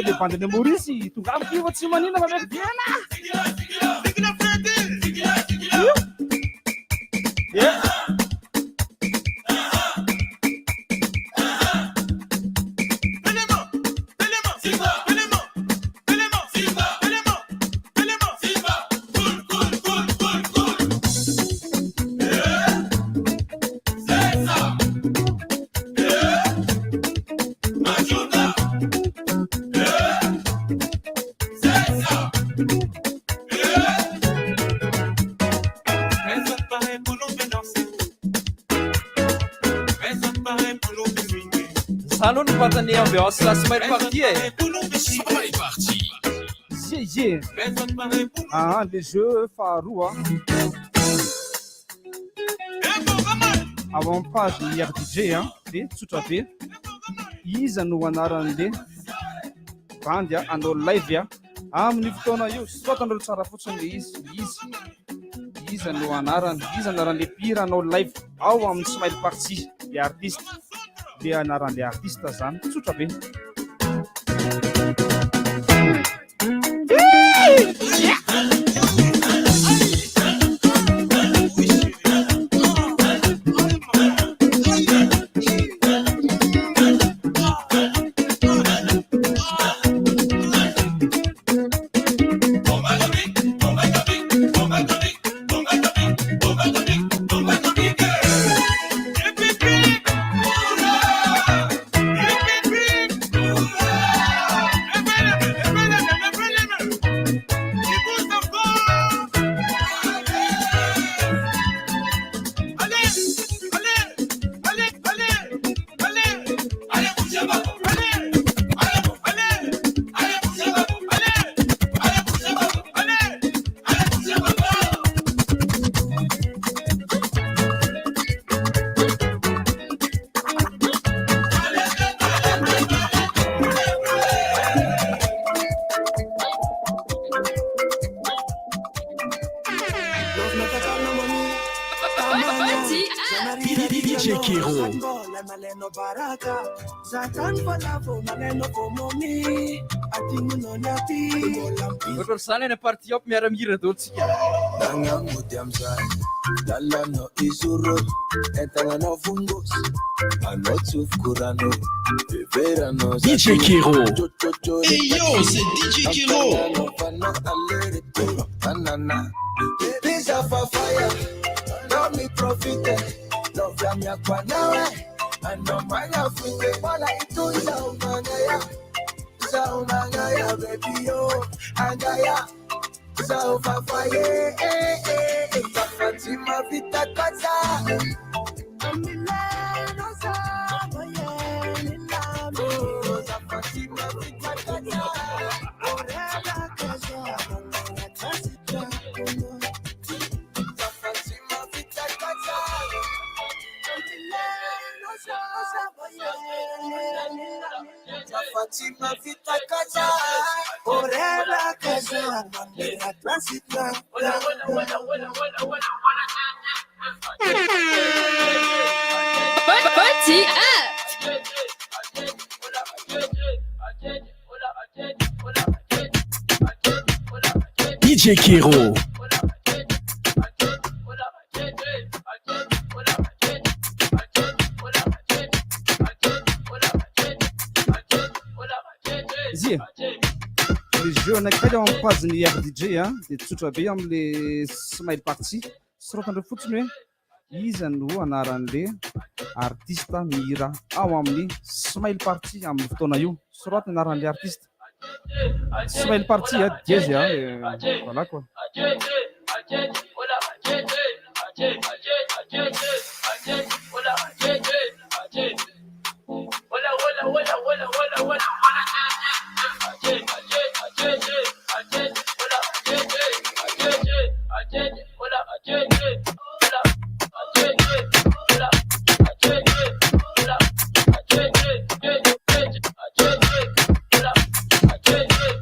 le bandiny Maurice tonga amiko fa tsy manina mameky biena Salon patani ambiance la semaine partie. Samba est parti. Le jeu faharoa avant page ny RDJ de tsotra be iza no anaran'le bandy anao live amin'ny fotoana io soatanareo tsara fotsiny le iza no anarany iza anaran'le pire anao live ao amin'ny smile party le artiste le anaran'le artiste zany tsotra be DJ Kiro. Ohatry zany any party up miaramira dôltsika. Lalano izuro, entanano fungos, ano tsufkurano, beverano. DJ Kiro. Hey yo, c'est DJ Kiro. Banana, baby's a fire, no me profite, no flamia kwanawe, ano manya fite, wala itu zaumangaya, baby yo, angaya. So fire, Fatima Vita Kaza. Amilano Samoye, Nilamo, Fatima Vita Kaza. Orela Kaza, Fatima Vita Kaza. Amilano Samoye, Fatima Vita Kaza. Orela Kaza. Party up. DJ Kiro. Zia. Les jeux anakaiky ampaziny RDJ dia tsotra be am'le smile party soratandreo fotsiny hoe iza no anaran'le artista mihira ao amin'ny smile party amin'ny fotoana io soraty anaran'le artiste smile party diège voilà quoi.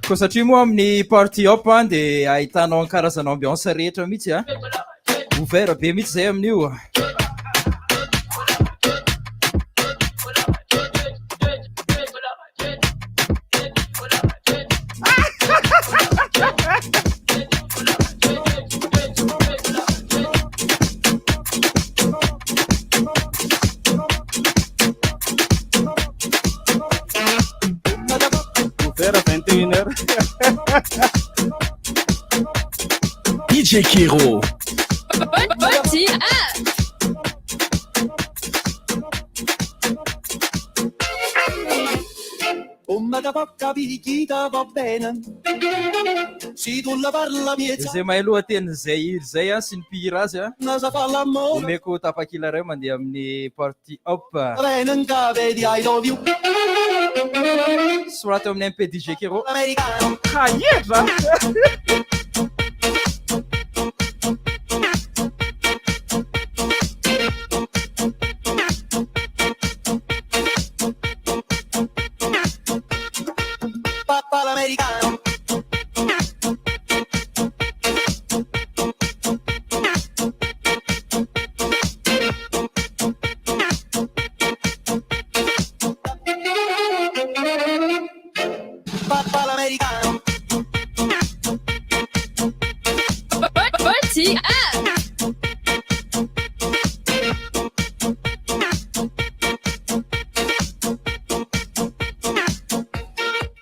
Koa satria moa amin'ny party up dia ahitanao ny karazana ambiance rehetra mihitsy ouvert be mihitsy zay amin'io. DJ Kiro. Party up. Da bocca picchita va bene. Si tu la parla miezza. Zay mahay lohatenin'izay iry zay sy ny mpihira azy omeko tapakila ray mandeha amin'ny party up. Soraty amin'ny MP DJ Kiro. Party up.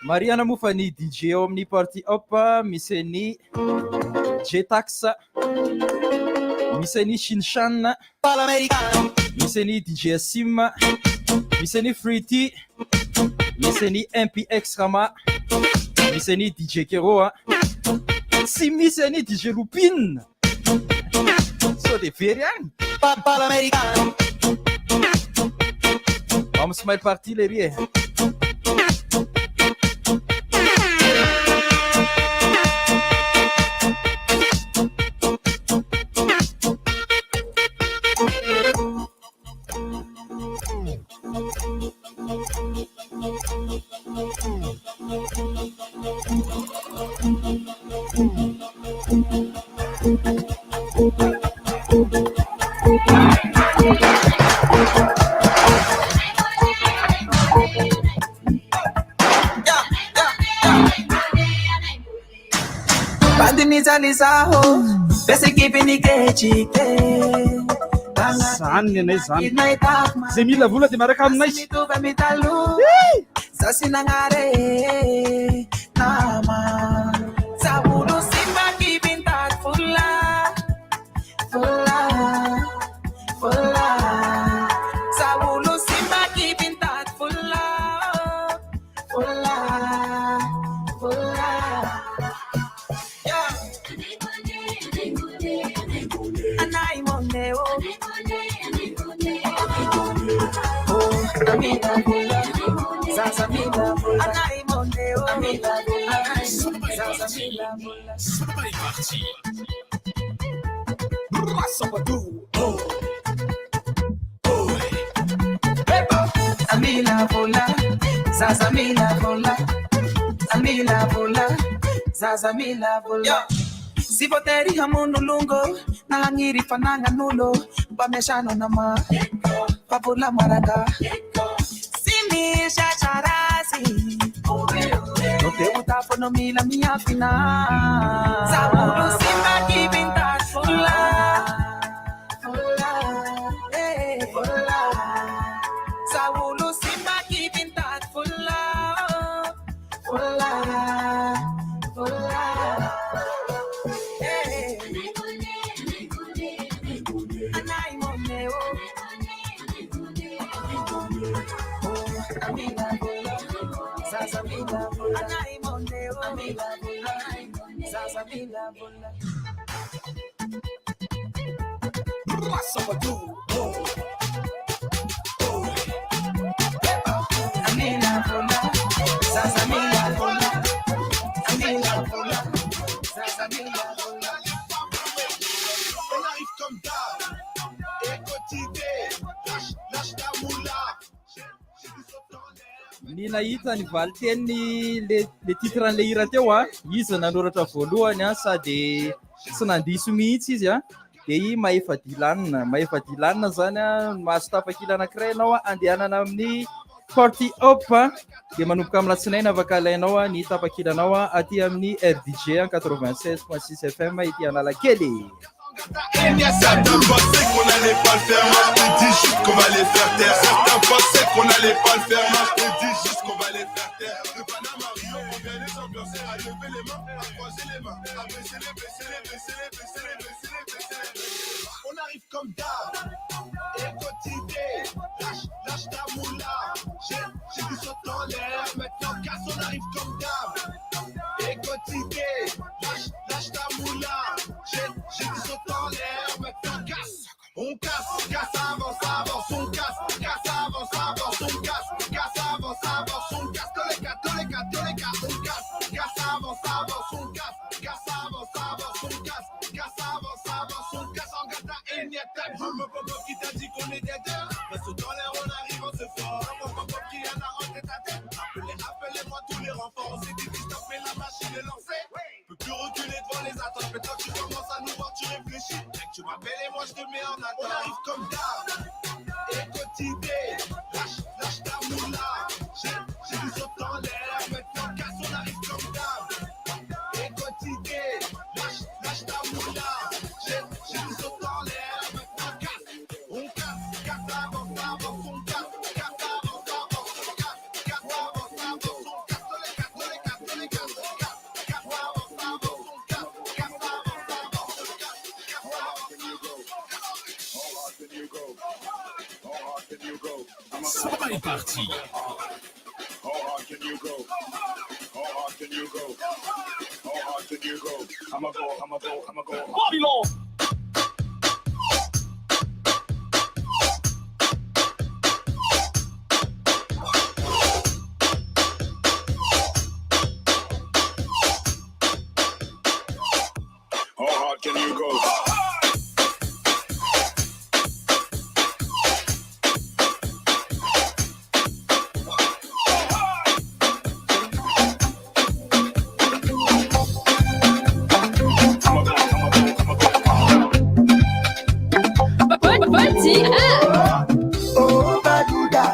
Mariana moa fa ny DJ ao amin'ny party up misy ny Jetax misy any Shinshan, misy any DJ Sim, misy any Fruity, misy any MPX Rama, misy any DJ Kero, si misy any DJ Lupin. So de very agny. Vamos smile party les rie. Zany ny anay zany zay mila vola dia miaraka aminay Si poteri hamuno lungo nangiri pananganulo pameshano nama papula maraga simi shacharasi ote utafono mila mia fina sabulu simba kibinta fula fula sabulu simba kibinta fula fula Ny nahita ny valiteny le titran'le hira teo a izy nanoratra voalohany a sady tsy nandiso mihitsy izy a de i maefa dilanina zany a mahazo tapakila anankiray ianao a andehanana amin'ny party hop de manomboka amin'ny latsinainy afaka alainao a ny tapakilanao a aty amin'ny RDG 96.6 FM ity Analakely. Il y a certains pensaient qu'on allait pas le faire, moi je te dis juste qu'on va les faire taire. Certains pensaient qu'on allait pas le faire, moi je te dis juste qu'on va les faire taire. De Panama Rio, on vient les ambiancer, à lever les mains, à croiser les mains, à baisser les, baisser les, baisser les, baisser les, baisser les, baisser les. On arrive comme d'hab, et quotidien, lâche ta moula. J'ai du saut en l'air, maintenant casse, on arrive comme d'hab, et quotidien, lâche ta moula. J'ai du saut en l'air, maintenant casse. On casse, casse, avance, avance, on casse, avance, avance, on casse, avance, avance, on casse. Tous les gars, on casse, avance, avance, on casse, avance, avance, on casse, avance, avance, on casse. En gata, il n'y a pas de boum, pop qui t'a dit qu'on est des deux. Reste dans l'air, on arrive, on se fort. Pop qui en a en tête à tête. Appelez-moi tous les renforts. C'est dit, stopper la machine est lancée. Peux plus reculer devant les attentes. Maintenant tu commences à nous voir, tu réfléchis. Mec, tu m'appelles et moi je te mets en attente. On arrive comme d'hab, et quotidien, lâche ta moula. J'ai du saut en l'air, maintenant casse, on arrive comme d'hab, et quotidien, lâche ta moula. J'ai du saut en l'air, maintenant casse. On casse, avance, avance, on casse, avance, avance, on casse, avance, avance, on casse. Tous les gars, tous les gars, tous les gars, on casse, avance, avance, on casse, avance, avance, on casse. Smile Party. How hard can you go? How hard can you go? How hard can you go? I'ma go. Babylon! How hard can you go? Party up. Oh, Baduda,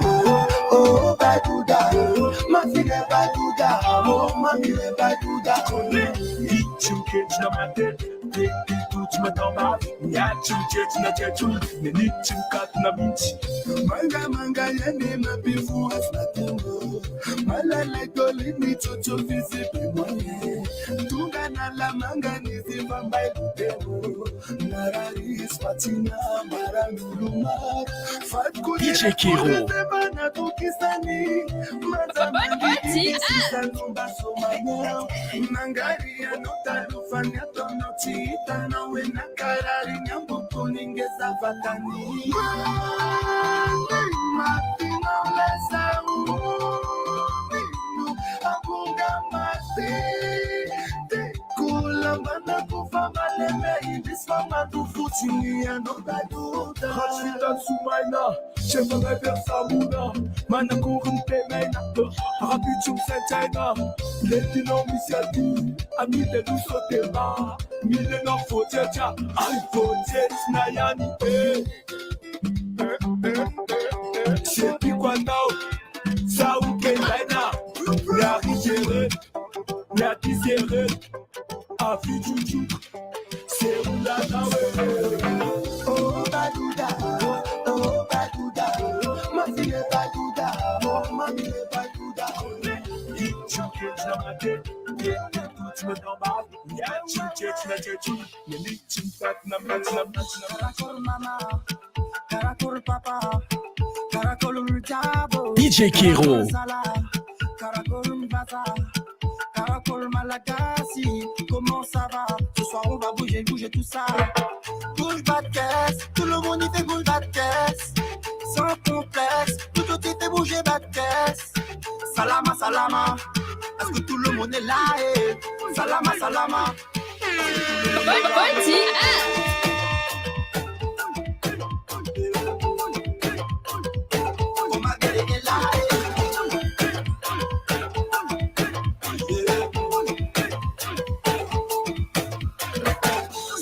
oh, Baduda, ma fille Baduda, oh, ma fille Baduda. Niçin keçine madde, tutma tamam. Niçin keçine keçun, ne niçin katna binci. Manga yene mabifu aflatengo, malala golini toto visible moye. Tunga na la manga nizi vambai lutengo, nararis patina maramulumar. DJ Kiro. Party Mangari anota lufanya tono chita na wena karari nyambu kuningeza vatani. Martina lesa abunga mate te kulambana kufa maleme ibisma madu futini ando baduda. Hachita sumaina, chema reversa muna. Mana kurun pemena, rapichum sentaina. Letino misiati, amile lusotema. Mile no fotecha, iPhone 10 nayani. C'est quoi now? Ça ou quel laina? La rigere, la tisere, a fijuju. C'est où la nawe? Oh Baduda, oh Baduda, ma fille Baduda, oh ma fille Baduda. Tu catch la maté, tu me t'embarques. Ya tu catch la tête, mais ni tu me fais na Caracol mama, caracol papa, caracol rutabo. DJ Kiro. Caracol mbata, caracol malagasy. Comment ça va? Ce soir on va bouger tout ça. Bouge bas de caisse, tout le monde y fait bouge bas de caisse. Sans complexe, tout petit fait bouger bas de caisse. Salama, salama, est-ce que tout le monde est là? Salama, salama. Party up.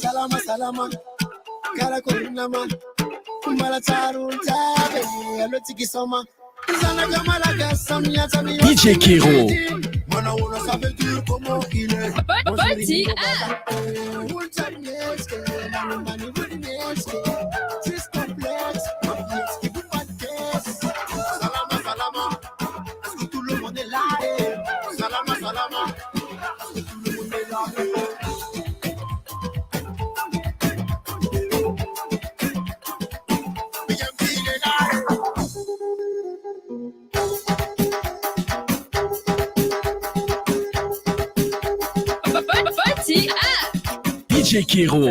Salama, salama, caracol nama, malacharu tabe, alotiki soma. DJ Kiro. Party DJ Kiro.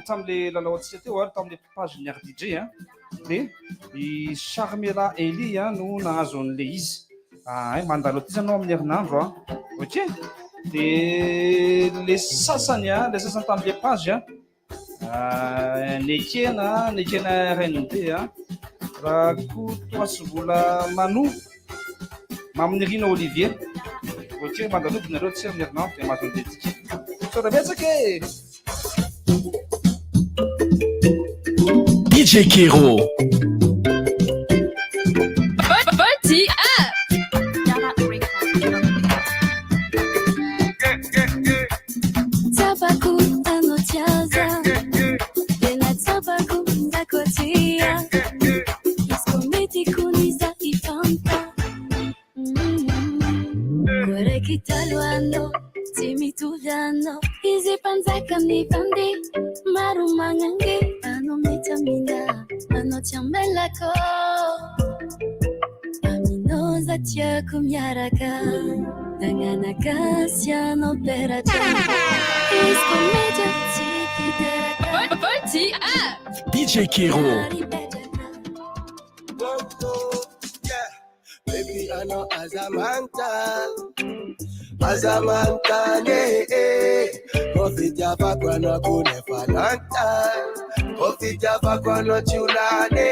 Tamle lalao antsika teo ary tamle page ny RDJ de i Charmela Eli no nahazo an'le izy mandalo aty zanao amin'ny herinandro ok de le sasany tamin'le page nekena RND raha kotoasyvola mano mamin'irina Olivier ok mandalo nareo tsy amin'ny herinandro de mahazo an'letika sorabetsaka DJ Kero. Party up. Tabaku anotiaza, dena tabaku ndakotia, iskometi kuniza ifanta. Kore kitalwano, timituviano, izi panzaka nipandi, marumangange. Mitamina anotiambelako aminoza tiako miaraka danganakasiano perata iskomedia tikiteraka Party up. DJ Kero. Baby, I know Azamanta, Profita Baguano Gune Falanta, Profita Baguano Chulane,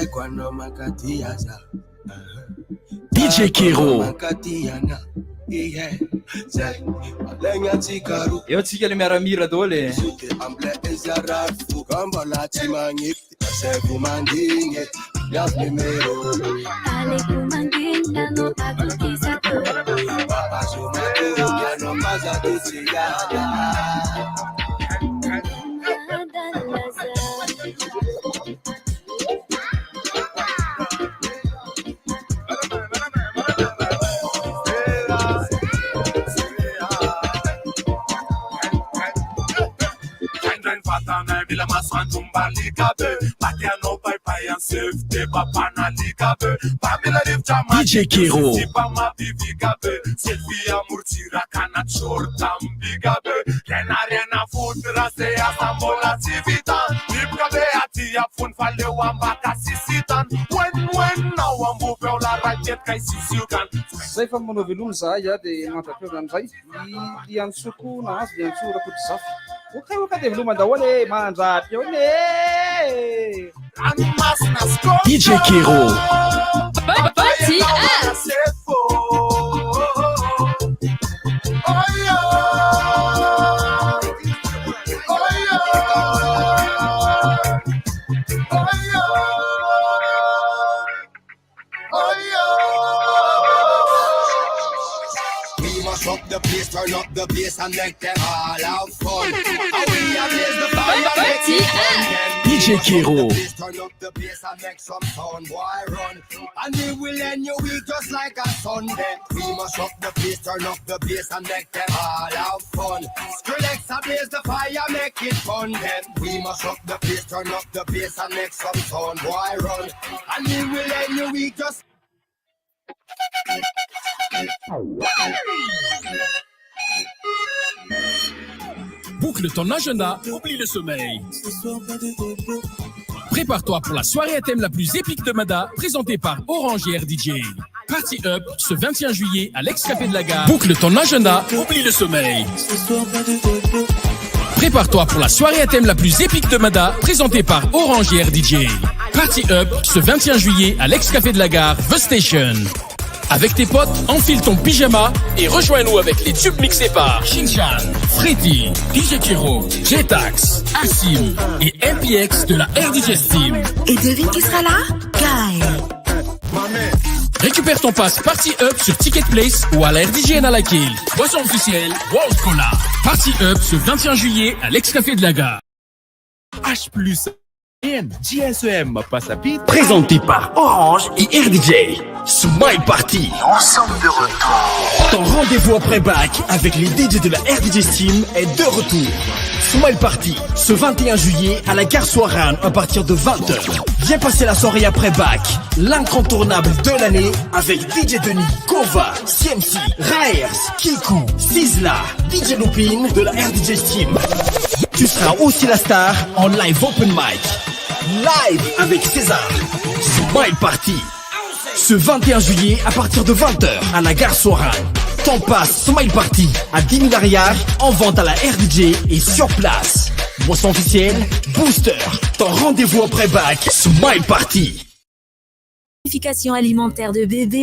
Equano Macatiaza, DJ Kero. Macatiana, eo tsika le miaramira dole Amble Ezarat, Fugamba Timangit, Sevumandinge, Yas Nimero, Alekumandinga no abukisato Papa Sumatu, no Maza Bila masantum balikabe, Patiano pai pai and safety, Papa Nalikabe, Pamela Liv Jama, DJ Kero. Pama Vivigabe, Sylvia Murtira Kana Chortam Bigabe, Renarena Futra se Asambola Civita, Nipkabe Atia Fun Fale Wambaka Sisitan, when now I'm moving la racket Kai Sisukan. Zay fa manao velomy zahay de mandrapeo an'izay i ansoko na azy de ansora koty zafy oka de veloma daholo mandrapeo DJ Kero. Party up. Up the place, turn up the bass and make them all have fun. And we ablaze the fire, make it fun. DJ Kero. Turn up the bass and make some sound, boy run. And we will end your week just like a Sunday. We must up the place, turn up the bass and make them all have fun. Skrillex ablaze the fire, make it fun. Then we must up the place, turn up the bass and make some sound, boy run. And we will end your week just. Boucle ton agenda, oublie le sommeil. Prépare-toi pour la soirée à thème la plus épique de Mada, présentée par Orange et RDJ. Party Up ce 21 juillet à l'ex-café de la gare. Boucle ton agenda, oublie le sommeil. Prépare-toi pour la soirée à thème la plus épique de Mada, présentée par Orange et RDJ. Party Up ce 21 juillet à l'ex-café de la gare, The Station. Avec tes potes, enfile ton pyjama et rejoins-nous avec les tubes mixés par Shinchan, Freddy, DJ Kero, Jetax, Assim et MPX de la RDJ Steam. Et devine qui sera là? Guy. Récupère ton pass Party Up sur Ticket Place ou à la RDJ Nalakil. Boisson officielle, World Cola. Party Up ce 21 juillet à l'ex-café de la gare. H+, GSEM passe à vite. Présenté par Orange et RDJ. Smile Party. Ensemble de retour. Ton rendez-vous après bac avec les DJ de la RDJ Steam est de retour. Smile Party, ce 21 juillet à la gare Soirane à partir de 20h. Viens passer la soirée après bac, l'incontournable de l'année avec DJ Denis, Kova, CMC, Raers, Kiku, Sizzla, DJ Lupin de la RDJ Steam. Tu seras aussi la star en live open mic. Live avec César. Smile Party. Ce 21 juillet à partir de 20h à la gare Soirane. T'en passes Smile Party à 10 000 arrières en vente à la RDJ et sur place. Boisson officielle, Booster. Ton rendez-vous après bac, Smile Party. Planification alimentaire de bébé.